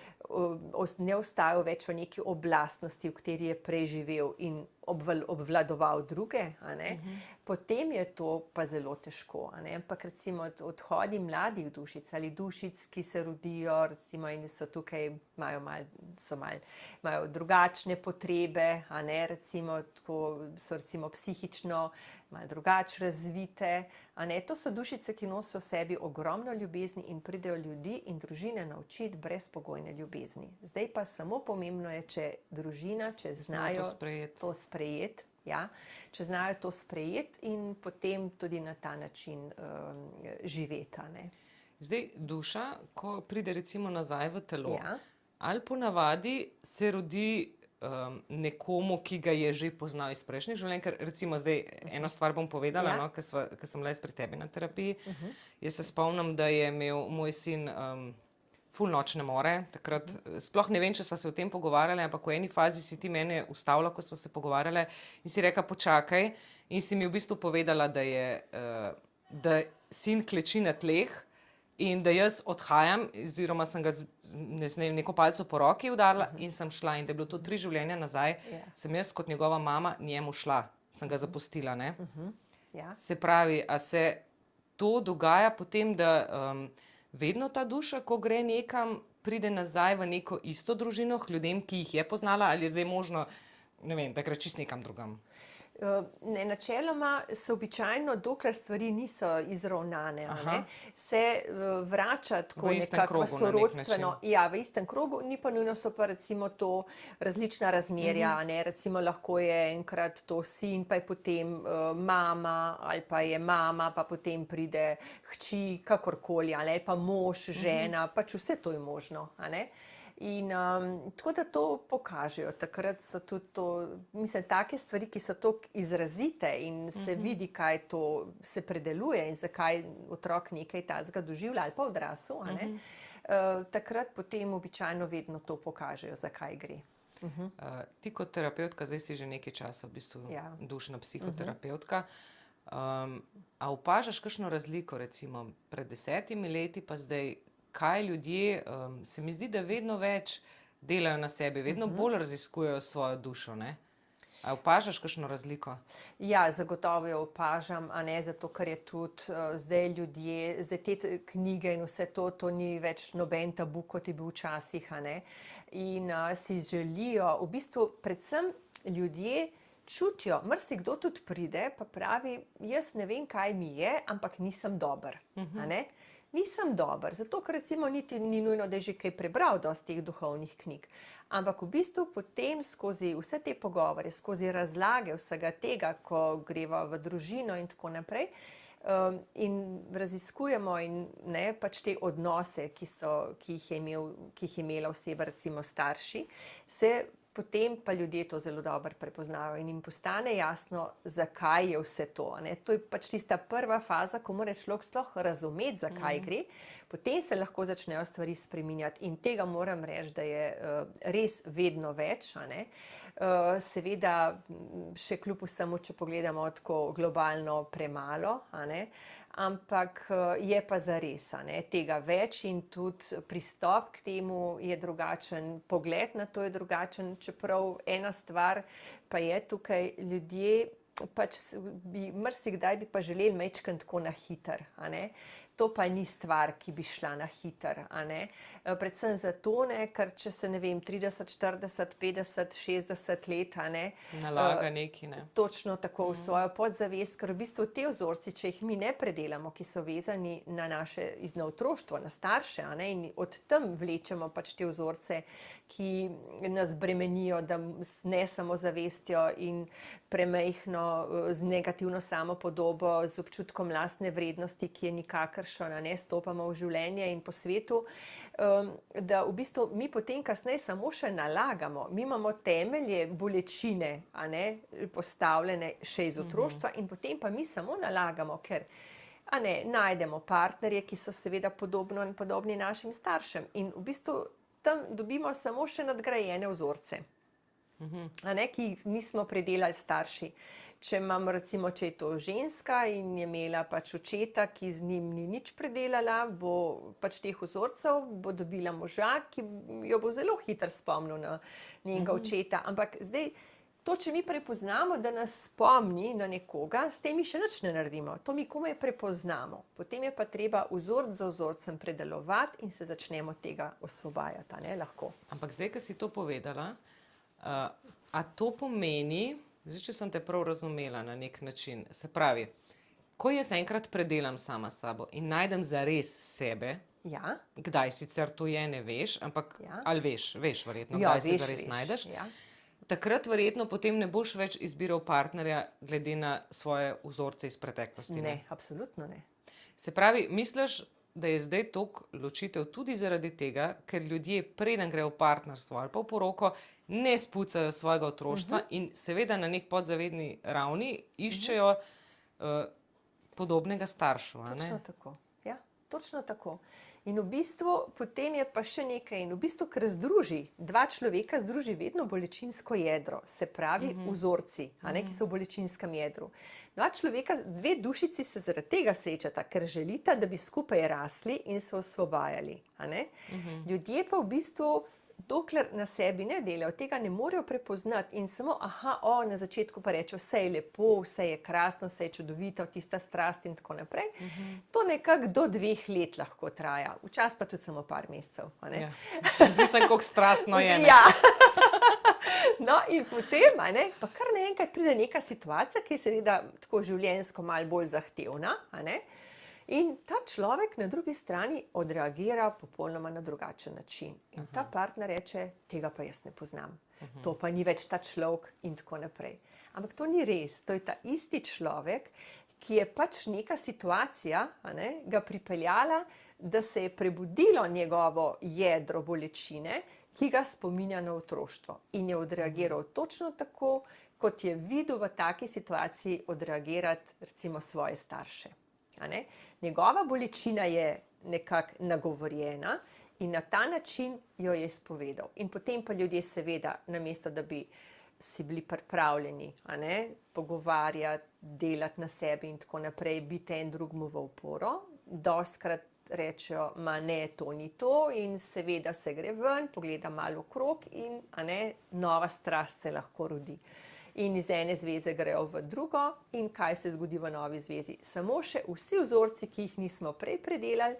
[SPEAKER 2] ne ostajal več v neki oblastnosti, v kateri je preživel in obvladoval druge, a ne, potem je to pa zelo težko, a ne, ampak recimo odhodi mladih dušic ali dušic, ki se rodijo recimo in so tukaj, imajo drugačne potrebe, a ne, recimo tako so recimo psihično malo drugače razvite, a ne, to so dušice, ki nosijo v sebi ogromno ljubezni in pridejo ljudi in družine naučiti brezpogojne ljubezni. Zdaj pa samo pomembno je, če družina, če znajo to sprejeti, ja, če znajo to sprejeti in potem tudi na ta način živeti, a ne.
[SPEAKER 1] Zdaj, duša, ko pride recimo nazaj v telo, ali ponavadi se rodi nekomu, ki ga je že poznal iz prejšnjih življenj, ker recimo zdaj eno stvar bom povedala, no, ker sem bila jaz pri tebi na terapiji. Jaz se spomnim, da je imel moj sin ful nočne more, takrat, sploh ne vem, če sva se o tem pogovarjali, ampak v eni fazi si ti mene ustavila, ko sva se pogovarjali in si rekla, počakaj, in si mi v bistvu povedala, da je da sin kleči na tleh in da jaz odhajam, oziroma sem ga neko palco po roki udarila in sem šla. In da je bilo to 3 življenja nazaj, sem jaz kot njegova mama njemu šla, sem ga zapustila. Ne?
[SPEAKER 2] Ja.
[SPEAKER 1] Se pravi, a se to dogaja potem, da vedno ta duša, ko gre nekam, pride nazaj v neko isto družino, k ljudem, ki jih je poznala, ali je zdaj možno, ne vem, da gre čisto nekam drugam?
[SPEAKER 2] Ne, načeloma se običajno, dokler stvari niso izravnane, se vrača tako nekako sorodstveno. Ja, v istem krogu, ni pa nujno, so pa recimo to različna razmerja, ne, recimo lahko je enkrat to sin, pa je potem mama, ali pa je mama, pa potem pride hči, kakorkoli, ali pa mož, žena, pač vse to je možno, a ne. In tako da to pokažejo, takrat so tudi to, mislim, take stvari, ki so tako izrazite in se vidi, kaj to se predeluje in zakaj otrok nekaj takega doživlja ali pa odrasel, a ne, takrat potem običajno vedno to pokažejo, zakaj gre.
[SPEAKER 1] Ti kot terapevtka, zdaj si že nekaj časa v bistvu dušna psihoterapevtka, a opažaš kakšno razliko recimo pred 10 leti pa zdaj? Kaj ljudje, se mi zdi, da vedno več delajo na sebi, vedno bolj raziskujejo svojo dušo, ne? A opažaš kakšno razliko?
[SPEAKER 2] Ja, zagotovo jo opažam, a ne, zato ker je tudi zdaj ljudje, zdaj te knjige in vse to, to ni več noben tabu, kot je bil včasih, a ne. In si želijo, v bistvu predvsem ljudje čutijo, marsikdo tudi pride, pa pravi, jaz ne vem, kaj mi je, ampak nisem dober, a ne. Nisem dober, zato ker recimo niti ni nujno, da je že kaj prebral dosti teh duhovnih knjig. Ampak v bistvu potem skozi vse te pogovore, skozi razlage vsega tega, ko greva v družino in tako naprej, in raziskujemo in ne, pač te odnose, ki jih je imela oseba, recimo starši, se potem pa ljudje to zelo dobro prepoznavajo in jim postane jasno, zakaj je vse to, a ne. To je pač tista prva faza, ko mora človek sploh razumeti, zakaj gre, potem se lahko začnejo stvari spreminjati in tega moram reči, da je res vedno več, a ne. Seveda še kljub vsemu, če pogledamo tako globalno, premalo, a ne, ampak je pa zares, a ne, tega več in tudi pristop k temu je drugačen, pogled na to je drugačen, čeprav ena stvar pa je tukaj, ljudje pač marsikdaj bi pa želeli majčkeno tako na hitro, a ne. To pa ni stvar, ki bi šla na hitro, a ne. Predvsem zato ne, ker če se, ne vem, 30, 40, 50, 60 let, a ne.
[SPEAKER 1] Nalaga nekaj, ne.
[SPEAKER 2] Točno tako v svojo podzavest, ker v bistvu te vzorci, če jih mi ne predelamo, ki so vezani na naše na otroštvo, na starše, a ne, in od tam vlečemo pač te vzorce, ki nas bremenijo, da ne samozavestjo in premajhno, z negativno samopodobo, z občutkom lastne vrednosti, ki je nikakršna, ne, stopamo v življenje in po svetu, da v bistvu mi potem kasneje samo še nalagamo. Mi imamo temelje bolečine, a ne, postavljene še iz otroštva in potem pa mi samo nalagamo, ker a ne, najdemo partnerje, ki so seveda podobni našim staršem in v bistvu tam dobimo samo še nadgrajene vzorce, a ne, ki jih nismo predelali starši. Če imamo recimo, če je to ženska in je imela pač očeta, ki z njim ni nič predelala, bo pač teh vzorcev, bo dobila moža, ki jo bo zelo hitro spomnil na njenega očeta. Ampak zdaj, to, če mi prepoznamo, da nas spomni na nekoga, s tem mi še nič ne naredimo. To mi komaj prepoznamo. Potem je pa treba vzorec za vzorcem predelovati in se začnemo tega osvobajati, a ne, lahko.
[SPEAKER 1] Ampak zdaj, ko si to povedala, a to pomeni, zdaj, če sem te prav razumela na nek način, se pravi, ko jaz enkrat predelam sama s sabo in najdem zares sebe, kdaj sicer to je, ne veš, ampak ali veš verjetno, kdaj se zares najdeš, takrat verjetno potem ne boš več izbiral partnerja glede na svoje vzorce iz preteklosti.
[SPEAKER 2] Ne, absolutno ne.
[SPEAKER 1] Se pravi, misliš, da je zdaj toliko ločitev tudi zaradi tega, ker ljudje preden grejo v partnerstvo ali pa v poroko, ne spucajo svojega otroštva in seveda na nek podzavedni ravni iščejo podobnega staršu, a ne?
[SPEAKER 2] Točno tako, ja. Točno tako. In v bistvu potem je pa še nekaj, in v bistvu, ker združi, dva človeka združi vedno bolečinsko jedro, se pravi vzorci, ki so v bolečinskem jedru. Dva človeka, dve dušici se zaradi tega srečata, ker želita, da bi skupaj rasli in se osvobajali. Ljudje pa v bistvu, dokler na sebi ne delajo, tega ne morejo prepoznati in samo, na začetku pa reče, vse je lepo, vse je krasno, vse je čudovito, tista strast in tako naprej. To nekako do 2 let lahko traja, včasih pa tudi samo par mesecev.
[SPEAKER 1] Ja. Mislim, koliko strastno je.
[SPEAKER 2] Ja. No, in potem, pa kar naenkrat pride neka situacija, ki je seveda tako življenjsko malo bolj zahtevna, in ta človek na drugi strani odreagira popolnoma na drugačen način. In ta partner reče, tega pa jaz ne poznam, to pa ni več ta človek in tako naprej. Ampak to ni res, to je ta isti človek, ki je pač neka situacija, ga pripeljala, da se je prebudilo njegovo jedro bolečine, ki ga spominja na otroštvo. In je odreagiral točno tako, kot je videl v taki situaciji odreagirati recimo svoje starše. Njegova bolečina je nekako nagovorjena in na ta način jo je izpovedal. In potem pa ljudje seveda, namesto da bi si bili pripravljeni pogovarjati, delati na sebi in tako naprej, biti en drugemu v oporo, dostikrat rečejo, ne, to ni to, in seveda se gre ven, pogleda malo okrog in nova strast se lahko rodi. In iz ene zveze grejo v drugo in kaj se zgodi v novi zvezi? Samo še vsi vzorci, ki jih nismo prej predelali,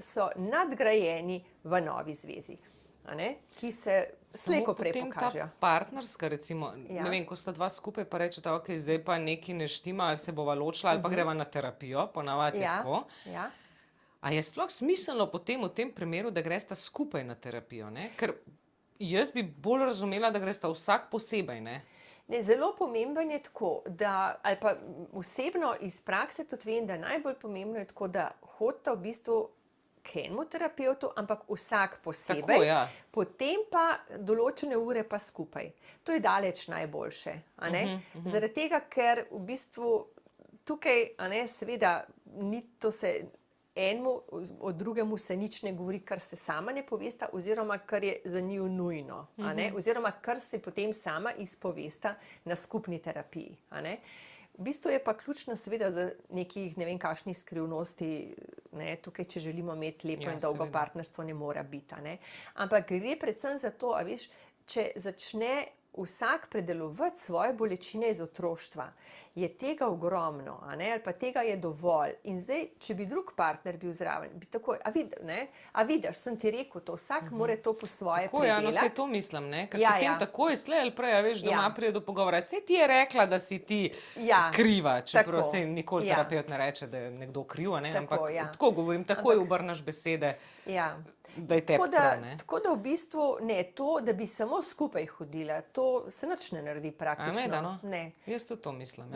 [SPEAKER 2] so nadgrajeni v novi zvezi, ki se slejko prej pokažejo.
[SPEAKER 1] Ta partnerska, recimo, ne vem, ko sta dva skupaj, pa rečeta, ok, zdaj pa nekaj ne štima, ali se bova ločila, ali pa greva na terapijo, ponavadi je tako.
[SPEAKER 2] Ja.
[SPEAKER 1] A je sploh smiselno potem v tem primeru, da gresta skupaj na terapijo, ne? Ker jaz bi bolj razumela, da gresta vsak posebej, ne?
[SPEAKER 2] Zelo pomemben je tako, da, ali pa osebno iz prakse tudi vem, da najbolj pomembno je tako, da hodita v bistvu k enemu terapevtu, ampak vsak posebej,
[SPEAKER 1] Tako, ja.
[SPEAKER 2] Potem pa določene ure pa skupaj. To je daleč najboljše, Zaradi tega, ker v bistvu tukaj, seveda, ni to se enemu od drugemu se nič ne govori, kar se sama ne povesta, oziroma kar je za njiju nujno, oziroma kar se potem sama izpovesta na skupni terapiji. V bistvu je pa ključno seveda, da nekih ne vem kakšnih skrivnosti, tukaj, če želimo imeti lepo in dolgo partnerstvo, ne mora biti. Ampak gre predvsem za to, če začne vsak predelovati svoje bolečine iz otroštva, je tega ogromno, ali pa tega je dovolj. In zdaj, če bi drug partner bil zraven, bi takoj, vidiš, sem ti rekel to, vsak mora to po svoje predelati.
[SPEAKER 1] Tako, saj to mislim, ne? Ker potem takoj slej ali prej, doma pride do pogovora, saj ti je rekla, da si ti kriva, čeprav se nikoli terapevt ne reče, da je nekdo kriv, ampak tako govorim, takoj obrneš besede. Da je tebi prav, ne?
[SPEAKER 2] Tako da v bistvu ne, to, da bi samo skupaj hodila, to se nič ne naredi praktično.
[SPEAKER 1] Ne. Jaz tudi to mislim.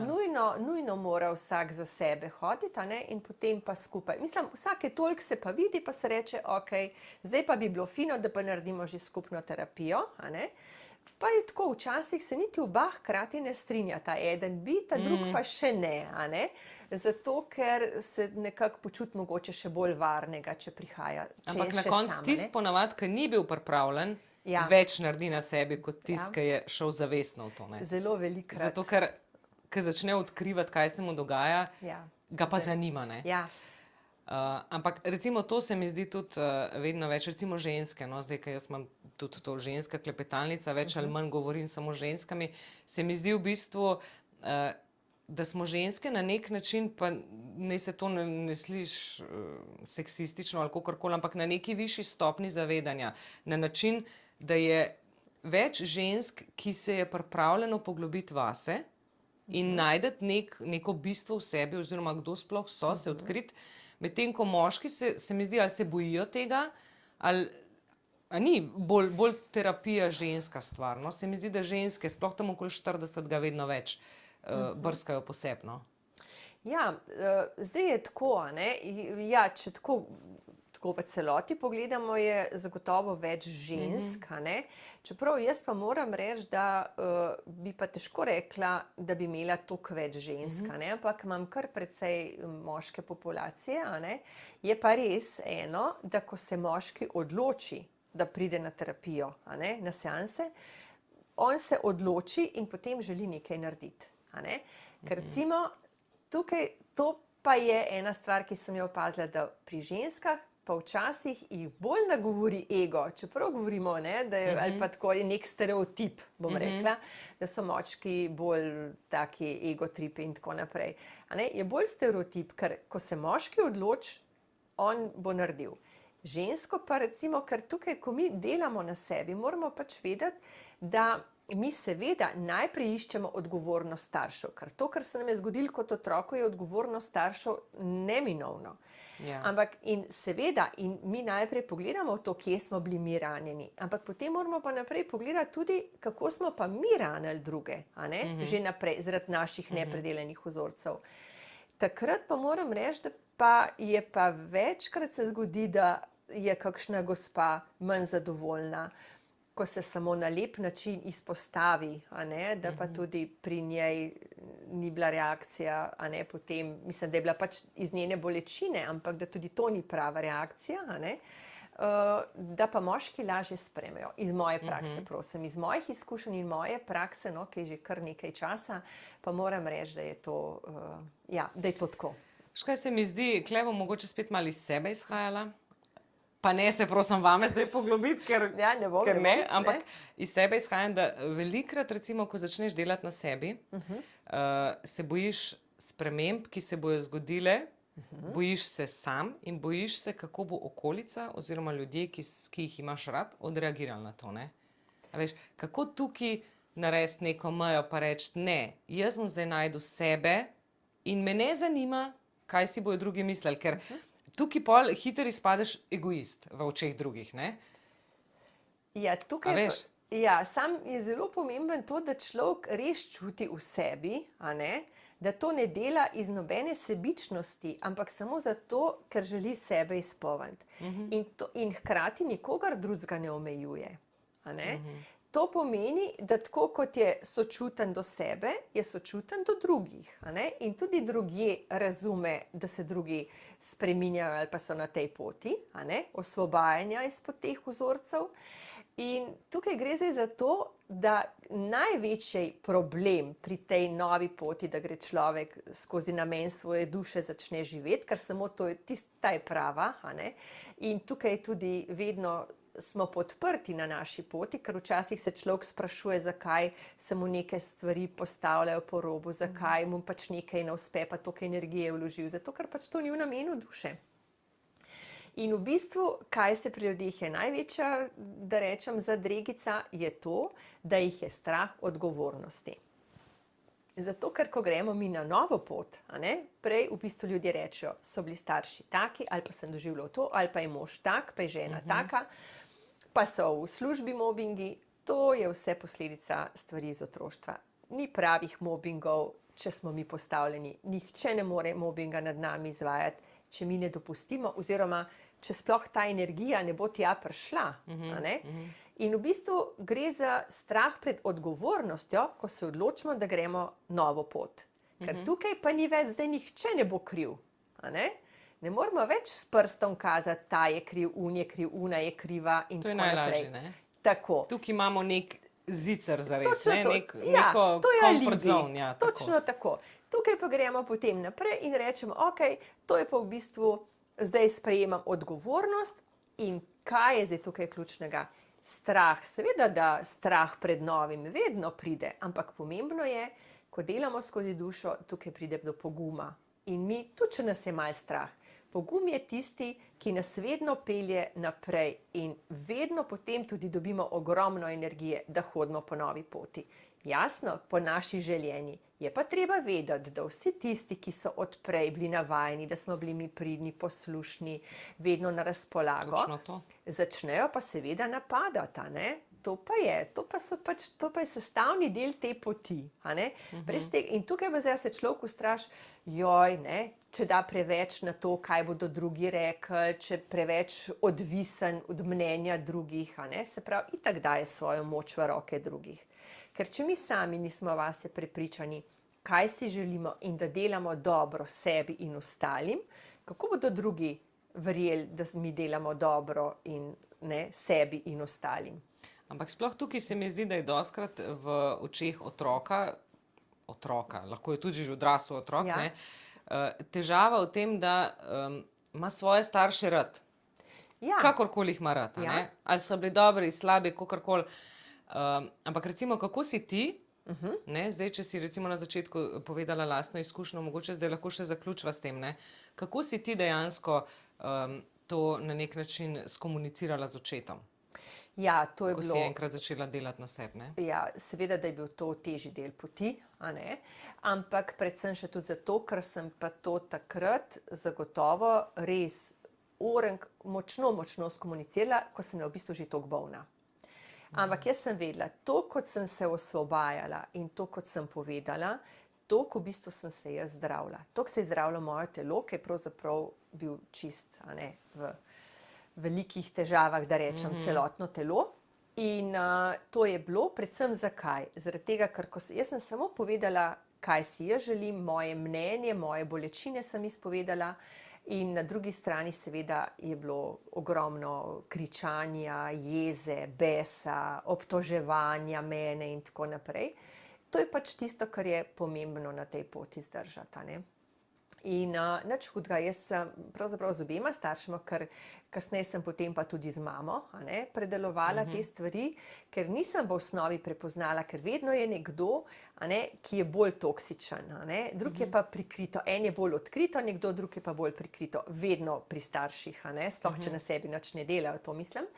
[SPEAKER 2] Nujno mora vsak za sebe hoditi, in potem pa skupaj. Mislim, vsake toliko se pa vidi, pa se reče, ok, zdaj pa bi bilo fino, da pa naredimo že skupno terapijo, Pa je tako, včasih se niti oba hkrati ne strinjata, eden bi, ta drug pa še ne, Zato, ker se nekako počuti mogoče še bolj varnega, če prihaja, če
[SPEAKER 1] Ampak
[SPEAKER 2] je
[SPEAKER 1] na
[SPEAKER 2] še
[SPEAKER 1] koncu
[SPEAKER 2] sam,
[SPEAKER 1] tisti ponavadi, ki ni bil pripravljen, več naredi na sebi, kot tisti, ki je šel zavestno v to.
[SPEAKER 2] Zelo velikokrat.
[SPEAKER 1] Zato, ker začne odkrivati, kaj se mu dogaja, ga pa zanima, ne? Ampak recimo to se mi zdi tudi vedno več, recimo ženske, zdaj, ker jaz imam tudi to ženska klepetalnica, več ali manj govorim samo z ženskami, se mi zdi v bistvu, da smo ženske na nek način, pa naj se to ne sliši seksistično ali kakorkoli, ampak na neki višji stopnji zavedanja, na način, da je več žensk, ki se je pripravljeno poglobiti vase in najti neko bistvo v sebi, oziroma kdo sploh so, se odkriti, medtem ko moški se mi zdi, ali se bojijo tega, ali ni bolj terapija ženska stvar. Se mi zdi, da ženske, sploh tam okoli 40 ga vedno več brskajo posebno.
[SPEAKER 2] Zdaj je tako, če tako tako v celoti pogledamo, je zagotovo več žensk, a ne? Čeprav jaz pa moram reči, da bi pa težko rekla, da bi imela toliko več žensk, a ne? Ampak imam kar precej moške populacije, a ne? Je pa res eno, da ko se moški odloči, da pride na terapijo, a ne? Na seanse, on se odloči in potem želi nekaj narediti, a ne? Ker recimo tukaj to pa je ena stvar, ki sem jo opazila, da pri ženskah pa včasih jih bolj nagovori ego, čeprav govorimo, ne, da je, ali pa tako je nek stereotip, bom rekla, da so moški bolj taki egotripi in tako naprej. A ne, je bolj stereotip, ker ko se moški odloči, on bo naredil. Žensko pa recimo, ker tukaj, ko mi delamo na sebi, moramo pač vedeti, da mi seveda najprej iščemo odgovornost staršev, ker to, kar se nam je zgodilo kot otroku, je odgovornost staršev neminovno.
[SPEAKER 1] Ja.
[SPEAKER 2] Ampak in seveda, in mi najprej pogledamo to, kje smo bili mi ranjeni, ampak potem moramo pa naprej pogledati tudi, kako smo pa mi ranili druge, a ne? Že naprej, zaradi naših nepredelanih vzorcev. Takrat pa moram reči, da pa je pa večkrat se zgodi, da je kakšna gospa manj zadovoljna, ko se samo na lep način izpostavi, a ne, da pa tudi pri njej ni bila reakcija, a ne, potem, mislim, da je bila pač iz njene bolečine, ampak da tudi to ni prava reakcija, a ne, da pa moški lažje sprejmejo. Iz moje prakse, prosim, iz mojih izkušenj in moje prakse, no, ki je že kar nekaj časa, pa moram reči, da je to, da je to tako.
[SPEAKER 1] Škaj se mi zdi, Kle bom mogoče spet malo iz sebe izhajala, pa ne se prosim vame zdaj poglobiti, ker ne, ampak iz sebe izhajam, da velikrat recimo, ko začneš delati na sebi, se bojiš sprememb, ki se bojo zgodile, bojiš se sam in bojiš se, kako bo okolica oziroma ljudje, ki jih imaš rad, odreagirali na to, ne? A veš, kako tukaj narediti neko mejo pa reči, ne, jaz bom zdaj našel sebe in me ne zanima, kaj si bojo drugi mislili, ker tukaj pol hitro izpadeš egoist v očeh drugih, ne?
[SPEAKER 2] Ja, tukaj, sam je zelo pomemben to, da človek res čuti v sebi, a ne, da to ne dela iz nobene sebičnosti, ampak samo zato, ker želi sebe izpolniti. In hkrati nikogar drugega ne omejuje, a ne. To pomeni, da tako kot je sočuten do sebe, je sočuten do drugih, a ne? In tudi drugje razume, da se drugi spreminjajo ali pa so na tej poti, a ne? Osvobajanja izpod teh vzorcev. In tukaj gre zdaj za to, da največji problem pri tej novi poti, da gre človek skozi namen svoje duše začne živeti, ker samo to je ta je prava, a ne? In tukaj tudi vedno smo podprti na naši poti, ker včasih se človek sprašuje, zakaj se mu neke stvari postavljajo po robu, zakaj mu pač nekaj ne uspe, pa toliko energije vložil, zato ker pač to ni v namenu duše. In v bistvu, kaj se pri ljudeh je največja, da rečem, zadregica, je to, da jih je strah odgovornosti. Zato, ker ko gremo mi na novo pot, a ne, prej v bistvu ljudje rečejo, so bili starši taki, ali pa sem doživljal to, ali pa je mož tak, pa je žena taka, pa so v službi mobingi, to je vse posledica stvari iz otroštva. Ni pravih mobingov, če smo mi postavljeni. Nihče ne more mobinga nad nami izvajati, če mi ne dopustimo, oziroma če sploh ta energija ne bo tja prišla, a ne. In v bistvu gre za strah pred odgovornostjo, ko se odločimo, da gremo novo pot. Ker tukaj pa ni več, zdaj nihče ne bo kriv, a ne. Ne moramo več s prstom kazati, ta je kriv, un je kriv, una je kriva in tako naprej.
[SPEAKER 1] To je najlažje, ne?
[SPEAKER 2] Tako.
[SPEAKER 1] Tukaj imamo nek zicer zares, ne?
[SPEAKER 2] Neko
[SPEAKER 1] comfort zone. Ja,
[SPEAKER 2] točno tako. Tukaj pa gremo potem naprej in rečemo, ok, to je pa v bistvu, zdaj sprejemam odgovornost in kaj je zdaj tukaj ključnega? Strah, seveda, da strah pred novim vedno pride, ampak pomembno je, ko delamo skozi dušo, tukaj pride do poguma. In mi, tudi če nas je malo strah, pogum je tisti, ki nas vedno pelje naprej in vedno potem tudi dobimo ogromno energije, da hodimo po novi poti. Jasno, po naši željenji. Je pa treba vedeti, da vsi tisti, ki so odprej bili navajeni, da smo bili mi pridni, poslušni, vedno na razpolago, začnejo pa seveda napadati, a ne? To pa je sestavni del te poti, a ne? In tukaj pa zdaj se človek ustraši, joj, ne, če da preveč na to, kaj bodo drugi rekli, če preveč odvisen od mnenja drugih, a ne, se pravi, itak daje svojo moč v roke drugih. Ker če mi sami nismo vase prepričani, kaj si želimo in da delamo dobro sebi in ostalim, kako bodo drugi verjeli, da mi delamo dobro in ne, sebi in ostalim.
[SPEAKER 1] Ampak sploh tukaj se mi zdi, da je dostikrat v očeh otroka, lahko je tudi že odrasel otrok,
[SPEAKER 2] Ja.
[SPEAKER 1] težava v tem, da ima svoje starše rad.
[SPEAKER 2] Ja,
[SPEAKER 1] Kakorkoli jih ima rad, a
[SPEAKER 2] Ja.
[SPEAKER 1] ne? Ali so bili dobri, slabi, kakorkoli. Ampak recimo, kako si ti, ne? Zdaj, če si recimo na začetku povedala lastno izkušnjo, mogoče zdaj lahko še zaključiva s tem, ne? Kako si ti dejansko to na nek način skomunicirala z očetom,
[SPEAKER 2] ja, to je
[SPEAKER 1] ko
[SPEAKER 2] bilo.
[SPEAKER 1] si enkrat začela delati na sebi, ne?
[SPEAKER 2] Ja, seveda, da je bil to težji del poti, a ne? Ampak predvsem še tudi zato, ker sem pa to takrat zagotovo res močno skomunicirala, ko sem bila v bistvu že toliko bolna. Ampak jaz sem vedela, to, kot sem se osvobajala in to, kot sem povedala, toliko v bistvu sem se jaz zdravila. Toliko se je zdravilo moje telo, ki je pravzaprav bil čist, a ne, v velikih težavah, da rečem, celotno telo. In to je bilo predvsem zakaj? Zaradi tega, ker jaz sem samo povedala, kaj si jaz želim, moje mnenje, moje bolečine sem izpovedala. In na drugi strani seveda je bilo ogromno kričanja, jeze, besa, obtoževanja mene in tako naprej. To je pač tisto, kar je pomembno na tej poti zdržati, a ne. In nič hudega, jaz sem pravzaprav z obema staršema, ker kasneje sem potem pa tudi z mamo, a ne, predelovala te stvari, ker nisem v osnovi prepoznala, ker vedno je nekdo, a ne, ki je bolj toksičen, a ne, drug je pa prikrito, en je bolj odkrito, nekdo drug je pa bolj prikrito, vedno pri starših, a ne, sploh če na sebi nič ne delajo, to mislim.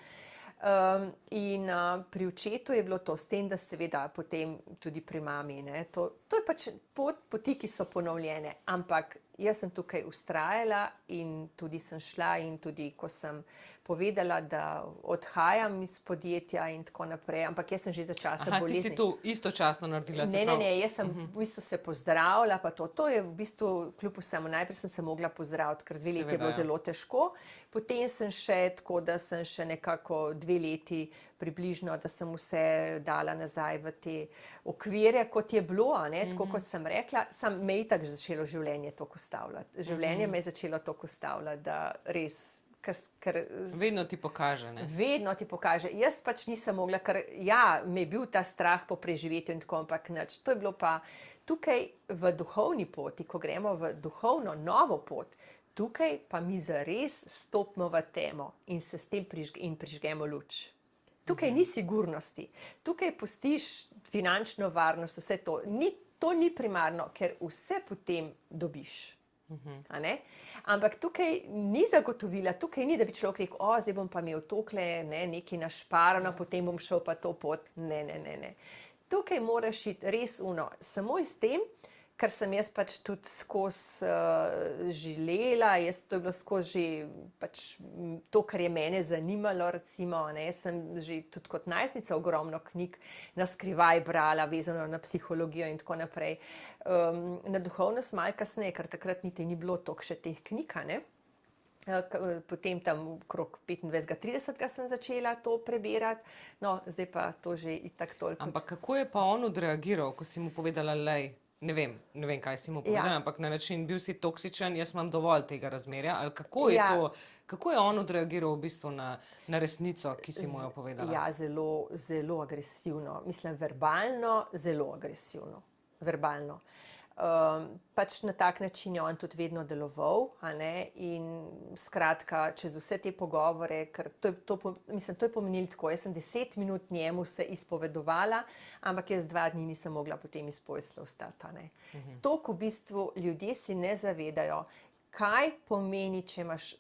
[SPEAKER 2] In pri očetu je bilo to, s tem, da seveda potem tudi pri mami, ne, to je pač poti, ki so ponovljene, ampak jaz sem tukaj vztrajala in tudi sem šla in tudi, ko sem povedala, da odhajam iz podjetja in tako naprej, ampak jaz sem že za časa bolezni.
[SPEAKER 1] Ti si to istočasno naredila, se
[SPEAKER 2] Ne,
[SPEAKER 1] pravi.
[SPEAKER 2] jaz sem v bistvu se pozdravila, pa to je v bistvu kljub vsemu, najprej sem se mogla pozdraviti, ker 2 leti je bilo
[SPEAKER 1] Seveda, ja.
[SPEAKER 2] zelo težko, potem sem še tako, da sem še nekako 2 leti približno, da sem vse dala nazaj v te okvire, kot je bilo, a ne, tako kot sem rekla, me je itak začelo življenje toliko ustavljati. Življenje me je začelo toliko ustavljati, da res, ker
[SPEAKER 1] Vedno ti pokaže, ne?
[SPEAKER 2] vedno ti pokaže. Jaz pač nisem mogla, ker ja, me je bil ta strah po preživetju in tako, ampak nič. To je bilo pa tukaj v duhovni poti, ko gremo v duhovno novo pot, tukaj pa mi zares stopimo v temo in se s tem prižgemo luč. Tukaj ni sigurnosti, tukaj pustiš finančno varnost, vse to. To ni primarno, ker vse potem dobiš. A ne? Ampak tukaj ni zagotovila, tukaj ni, da bi človek rekel, zdaj bom pa imel tokle, ne, nekaj našparano, potem bom šel pa to pot. Ne. Tukaj moraš iti res samo s tem, ker sem jaz pač tudi skozi želela, to je bilo skozi že pač to, kar je mene zanimalo, recimo, ne, sem že tudi kot najstnica ogromno knjig na skrivaj brala, vezano na psihologijo in tako naprej. Na duhovnost malo kasneje, ker takrat niti ni bilo toliko še teh knjig, a ne. Potem tam okrog 25-30 sem začela to prebirati, no, zdaj pa to že itak toliko.
[SPEAKER 1] Ampak kako je pa on odreagiral, ko si mu povedala, lej, ne vem, kaj si mu povedala, ampak na način, bil si toksičen, jaz imam dovolj tega razmerja, ali kako je to, kako je on odreagiral v bistvu na resnico, ki si mu jo povedala?
[SPEAKER 2] Ja, zelo agresivno, mislim verbalno, zelo agresivno, verbalno. Pač na tak način je on tudi vedno deloval, a ne, in skratka, čez vse te pogovore, ker to je pomenilo tako, jaz sem 10 minut njemu se izpovedovala, ampak jaz 2 dni nisem mogla potem iz postelje vstati, a ne. Toliko v bistvu ljudje si ne zavedajo, kaj pomeni, če imaš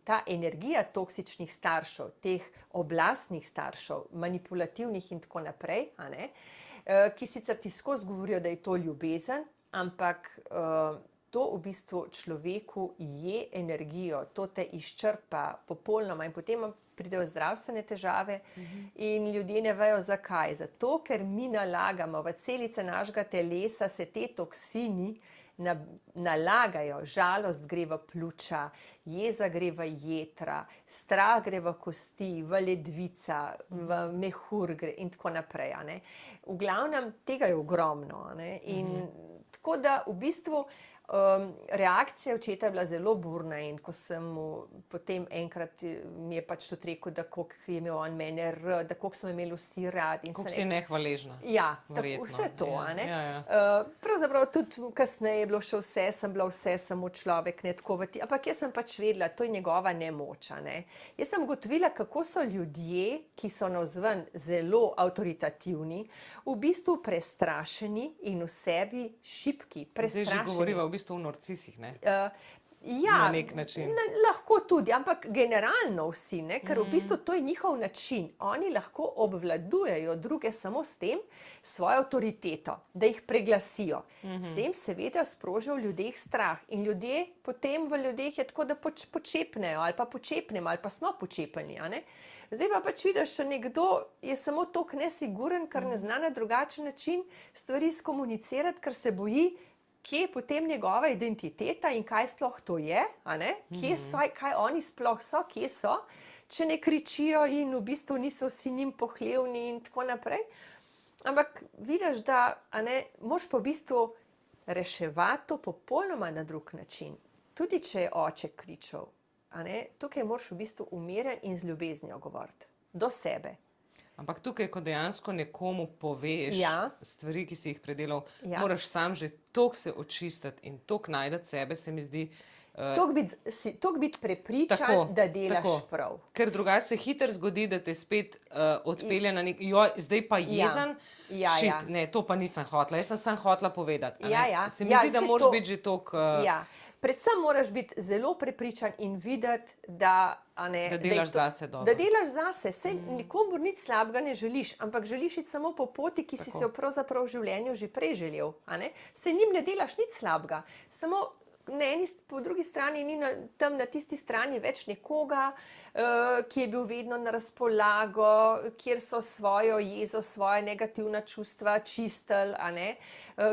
[SPEAKER 2] ta energija toksičnih staršev, teh oblastnih staršev, manipulativnih in tako naprej, a ne, ki sicer ti skozi govorijo, da je to ljubezen, ampak to v bistvu človeku je energijo, to te izčrpa popolnoma in potem pridejo zdravstvene težave in ljudje ne vejo zakaj. Zato, ker mi nalagamo v celice našega telesa, se te toksini nalagajo, žalost gre v pljuča, jeza gre v jetra, strah gre v kosti, v ledvica, v mehur gre in tako naprej. A ne. V glavnem tega je ogromno. A ne. In tako da v bistvu reakcija očeta je bila zelo burna in ko sem mu potem enkrat mi je pač tudi rekel, da koliko je imel on mene rad, da koliko smo imeli vsi rad.
[SPEAKER 1] Koliko si nehvaležna.
[SPEAKER 2] Ja,
[SPEAKER 1] verjetno.
[SPEAKER 2] vse to. A ne?
[SPEAKER 1] Ja.
[SPEAKER 2] Pravzaprav tudi kasneje je bilo še vse, sem bila vse samo človek, ne tako ampak jaz sem pač vedela, to je njegova nemoč. A ne? Jaz sem ugotovila, kako so ljudje, ki so navzven zelo avtoritativni, v bistvu prestrašeni in v sebi šibki.
[SPEAKER 1] Zdaj že govoriva v bistvu o narcisih, ne?
[SPEAKER 2] Ja,
[SPEAKER 1] na nek način.
[SPEAKER 2] Lahko tudi, ampak generalno vsi, ne? Ker v bistvu to je njihov način. Oni lahko obvladujejo druge samo s tem, svojo avtoriteto, da jih preglasijo. S tem seveda sprožijo v ljudeh strah. In ljudje potem v ljudeh je tako, da počepnejo ali pa počepnemo ali pa smo počepeni. A ne? Zdaj pa pač vidiš, da nekdo je samo toliko nesiguren, ker ne zna na drugačen način stvari skomunicirati, ker se boji, kje je potem njegova identiteta in kaj sploh to je, a ne? Kje so, kaj oni sploh so, kje so, če ne kričijo in v bistvu niso vsi njim pohlevni in tako naprej. Ampak vidiš, da a ne, moraš pa v bistvu reševati to popolnoma na drug način. Tudi če je oče kričal, a ne, tukaj moraš v bistvu umiren in z ljubeznijo govoriti. Do sebe.
[SPEAKER 1] Ampak tukaj, ko dejansko nekomu poveš stvari, ki si jih predelal, moraš sam že toliko se očistiti in toliko najdati sebe, se mi zdi.
[SPEAKER 2] Toliko biti prepričan, da delaš prav.
[SPEAKER 1] Ker drugače se hitro zgodi, da te spet odpelje na nek, joj, zdaj pa jezen, šit, ne, to pa nisem hotela, jaz sem samo hotela povedati. Se mi zdi, da moraš biti že toliko...
[SPEAKER 2] Predvsem moraš biti zelo prepričan in videti, da
[SPEAKER 1] delaš zase dobro.
[SPEAKER 2] Da delaš zase. Saj nikomu nič slabega ne želiš, ampak želiš iti samo po poti, ki si se jo pravzaprav v življenju že prej želel. Saj njim ne delaš nič slabega. Samo po drugi strani ni tam na tisti strani več nekoga, ki je bil vedno na razpolago, kjer so svojo jezo, svoje negativna čustva čistili,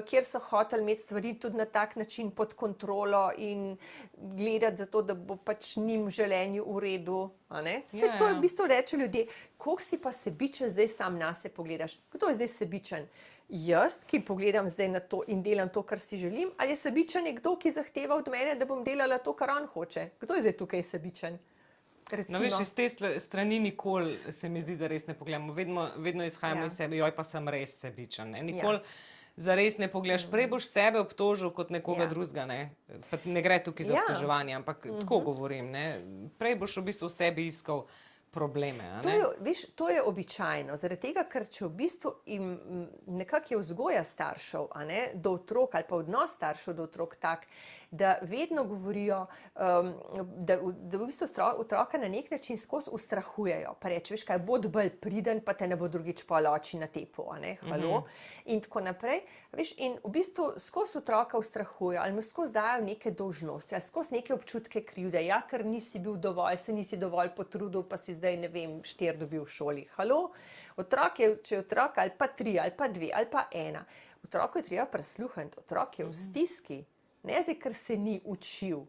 [SPEAKER 2] kjer so hoteli imeti stvari tudi na tak način pod kontrolo in gledati za to, da bo pač njim v življenju v redu. Vse to v bistvu reče ljudje, koliko si pa sebičen, zdaj sam nase pogledaš. Kdo je zdaj sebičen? Jaz, ki pogledam zdaj na to in delam to, kar si želim, ali je sebičen nekdo, ki zahteva od mene, da bom delala to, kar on hoče? Kdo je zdaj tukaj sebičen? Recimo.
[SPEAKER 1] No, veš, iz te strani nikoli se mi zdi, da res ne pogledamo. Vedno izhajamo iz sebe, joj, pa sem res sebičen. Nikoli zares ne pogledaš. Prej boš sebe obtožil kot nekoga drugega. Ne gre tukaj za obtoževanje, ampak tako govorim. Prej boš v bistvu v sebi iskal probleme.
[SPEAKER 2] To je običajno, zaradi tega, ker če v bistvu nekako je vzgoja staršev do otrok ali pa odnos staršev do otrok tak, da vedno govorijo, da v bistvu otroka na nek način skozi ustrahujejo. Pa reče, veš kaj, bod bolj priden, pa te ne bo drugič pol oči natepel, halo, in tako naprej. Veš, in v bistvu skozi otroka ustrahujejo, ali mu skozi dajo neke dolžnosti, ali skozi neke občutke krivde, ker nisi bil dovolj, se nisi dovolj potrudil, pa si zdaj, ne vem, 4 dobil v šoli. Halo, če je otrok ali pa 3, ali pa 2, ali pa 1, otroku je treba prisluhniti, otrok je v stiski. Ne zdaj, ker se ni učil.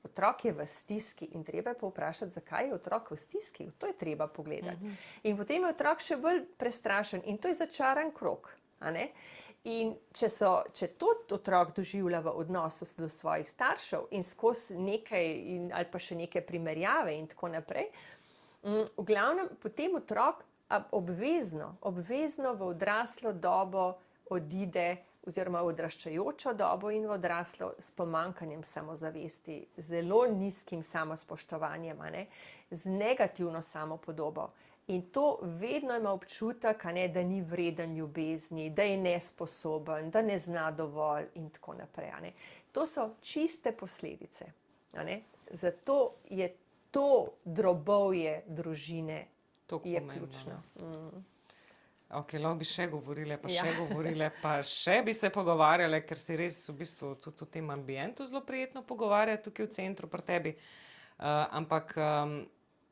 [SPEAKER 2] Otrok je v stiski in treba je povprašati, zakaj je otrok v stiski. To je treba pogledati. In potem je otrok še bolj prestrašen in to je začaran krog. In če to otrok doživlja v odnosu do svojih staršev in skozi nekaj ali pa še neke primerjave in tako naprej, v glavnem potem otrok obvezno v odraslo dobo odide oziroma v odraščajočo dobo in v odraslo s pomanjkanjem samozavesti, zelo nizkim samospoštovanjem, z negativno samopodobo. In to vedno ima občutek, da ni vreden ljubezni, da je nesposoben, da ne zna dovolj in tako naprej. To so čiste posledice. Zato je to drobovje družine je ključno.
[SPEAKER 1] Ok, lahko bi še govorile, pa še bi se pogovarjale, ker si res v bistvu tudi v tem ambientu zelo prijetno pogovarjati tukaj v centru pri tebi. Ampak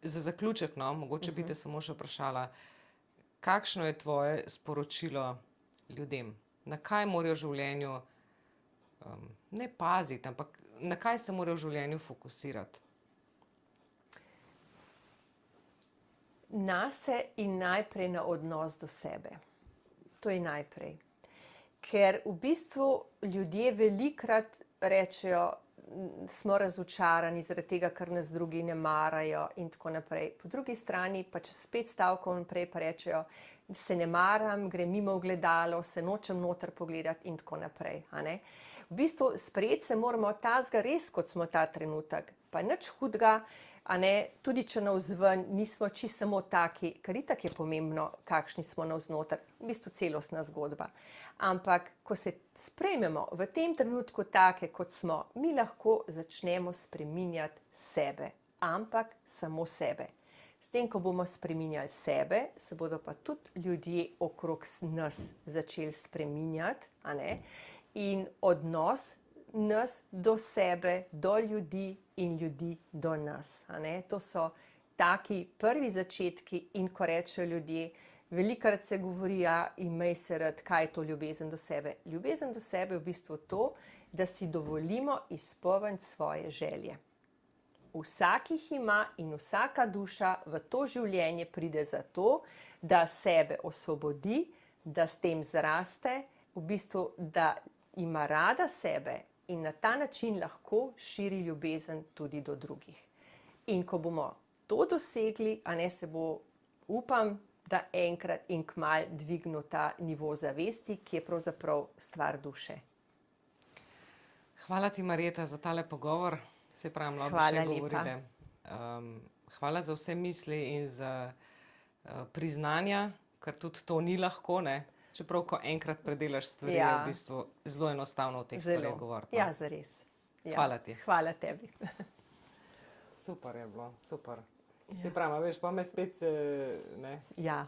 [SPEAKER 1] za zaključek, mogoče bi te samo še vprašala, kakšno je tvoje sporočilo ljudem? Na kaj morajo v življenju ne paziti, ampak na kaj se mora v življenju fokusirati?
[SPEAKER 2] Nase in najprej na odnos do sebe. To je najprej. Ker v bistvu ljudje velikokrat rečejo, smo razočarani zaradi tega, ker nas drugi ne marajo in tako naprej. Po drugi strani pa čez 5 stavkov naprej pa rečejo, se ne maram, grem mimo ogledalo, se nočem noter pogledati in tako naprej. A ne? V bistvu sprejeti se moramo tazga res, kot smo ta trenutek, pa nič hudega, a ne, tudi če navzven nismo čisto samo taki, ker itak je pomembno, kakšni smo navznoter, v bistvu celostna zgodba. Ampak, ko se sprejmemo v tem trenutku take, kot smo, mi lahko začnemo spreminjati sebe, ampak samo sebe. S tem, ko bomo spreminjali sebe, se bodo pa tudi ljudje okrog nas začeli spreminjati, a ne, in odnos nas do sebe, do ljudi in ljudi do nas. A ne? To so taki prvi začetki in ko rečejo ljudje, velikokrat se govori, ja, imej se rad, kaj je to ljubezen do sebe. Ljubezen do sebe je v bistvu to, da si dovolimo izpolniti svoje želje. Vsak jih ima in vsaka duša v to življenje pride zato, da sebe osvobodi, da s tem zraste, v bistvu, da ima rada sebe in na ta način lahko širi ljubezen tudi do drugih. In ko bomo to dosegli, a ne, se bo, upam, da enkrat in kmalu dvignil ta nivo zavesti, ki je pravzaprav stvar duše.
[SPEAKER 1] Hvala ti, Marjeta, za tale pogovor. Se pravim, lahko
[SPEAKER 2] Hvala
[SPEAKER 1] še
[SPEAKER 2] lepa.
[SPEAKER 1] govorite. Hvala za vse misli in za priznanja, ker tudi to ni lahko, ne? Čeprav, ko enkrat predelaš stvari, je v bistvu zelo enostavno o teh stvareh govoriti.
[SPEAKER 2] Ja, zares. Ja.
[SPEAKER 1] Hvala ti.
[SPEAKER 2] Hvala tebi.
[SPEAKER 1] Super je bilo, super. Se pravi, veš, pa me spet, ne,
[SPEAKER 2] Ja.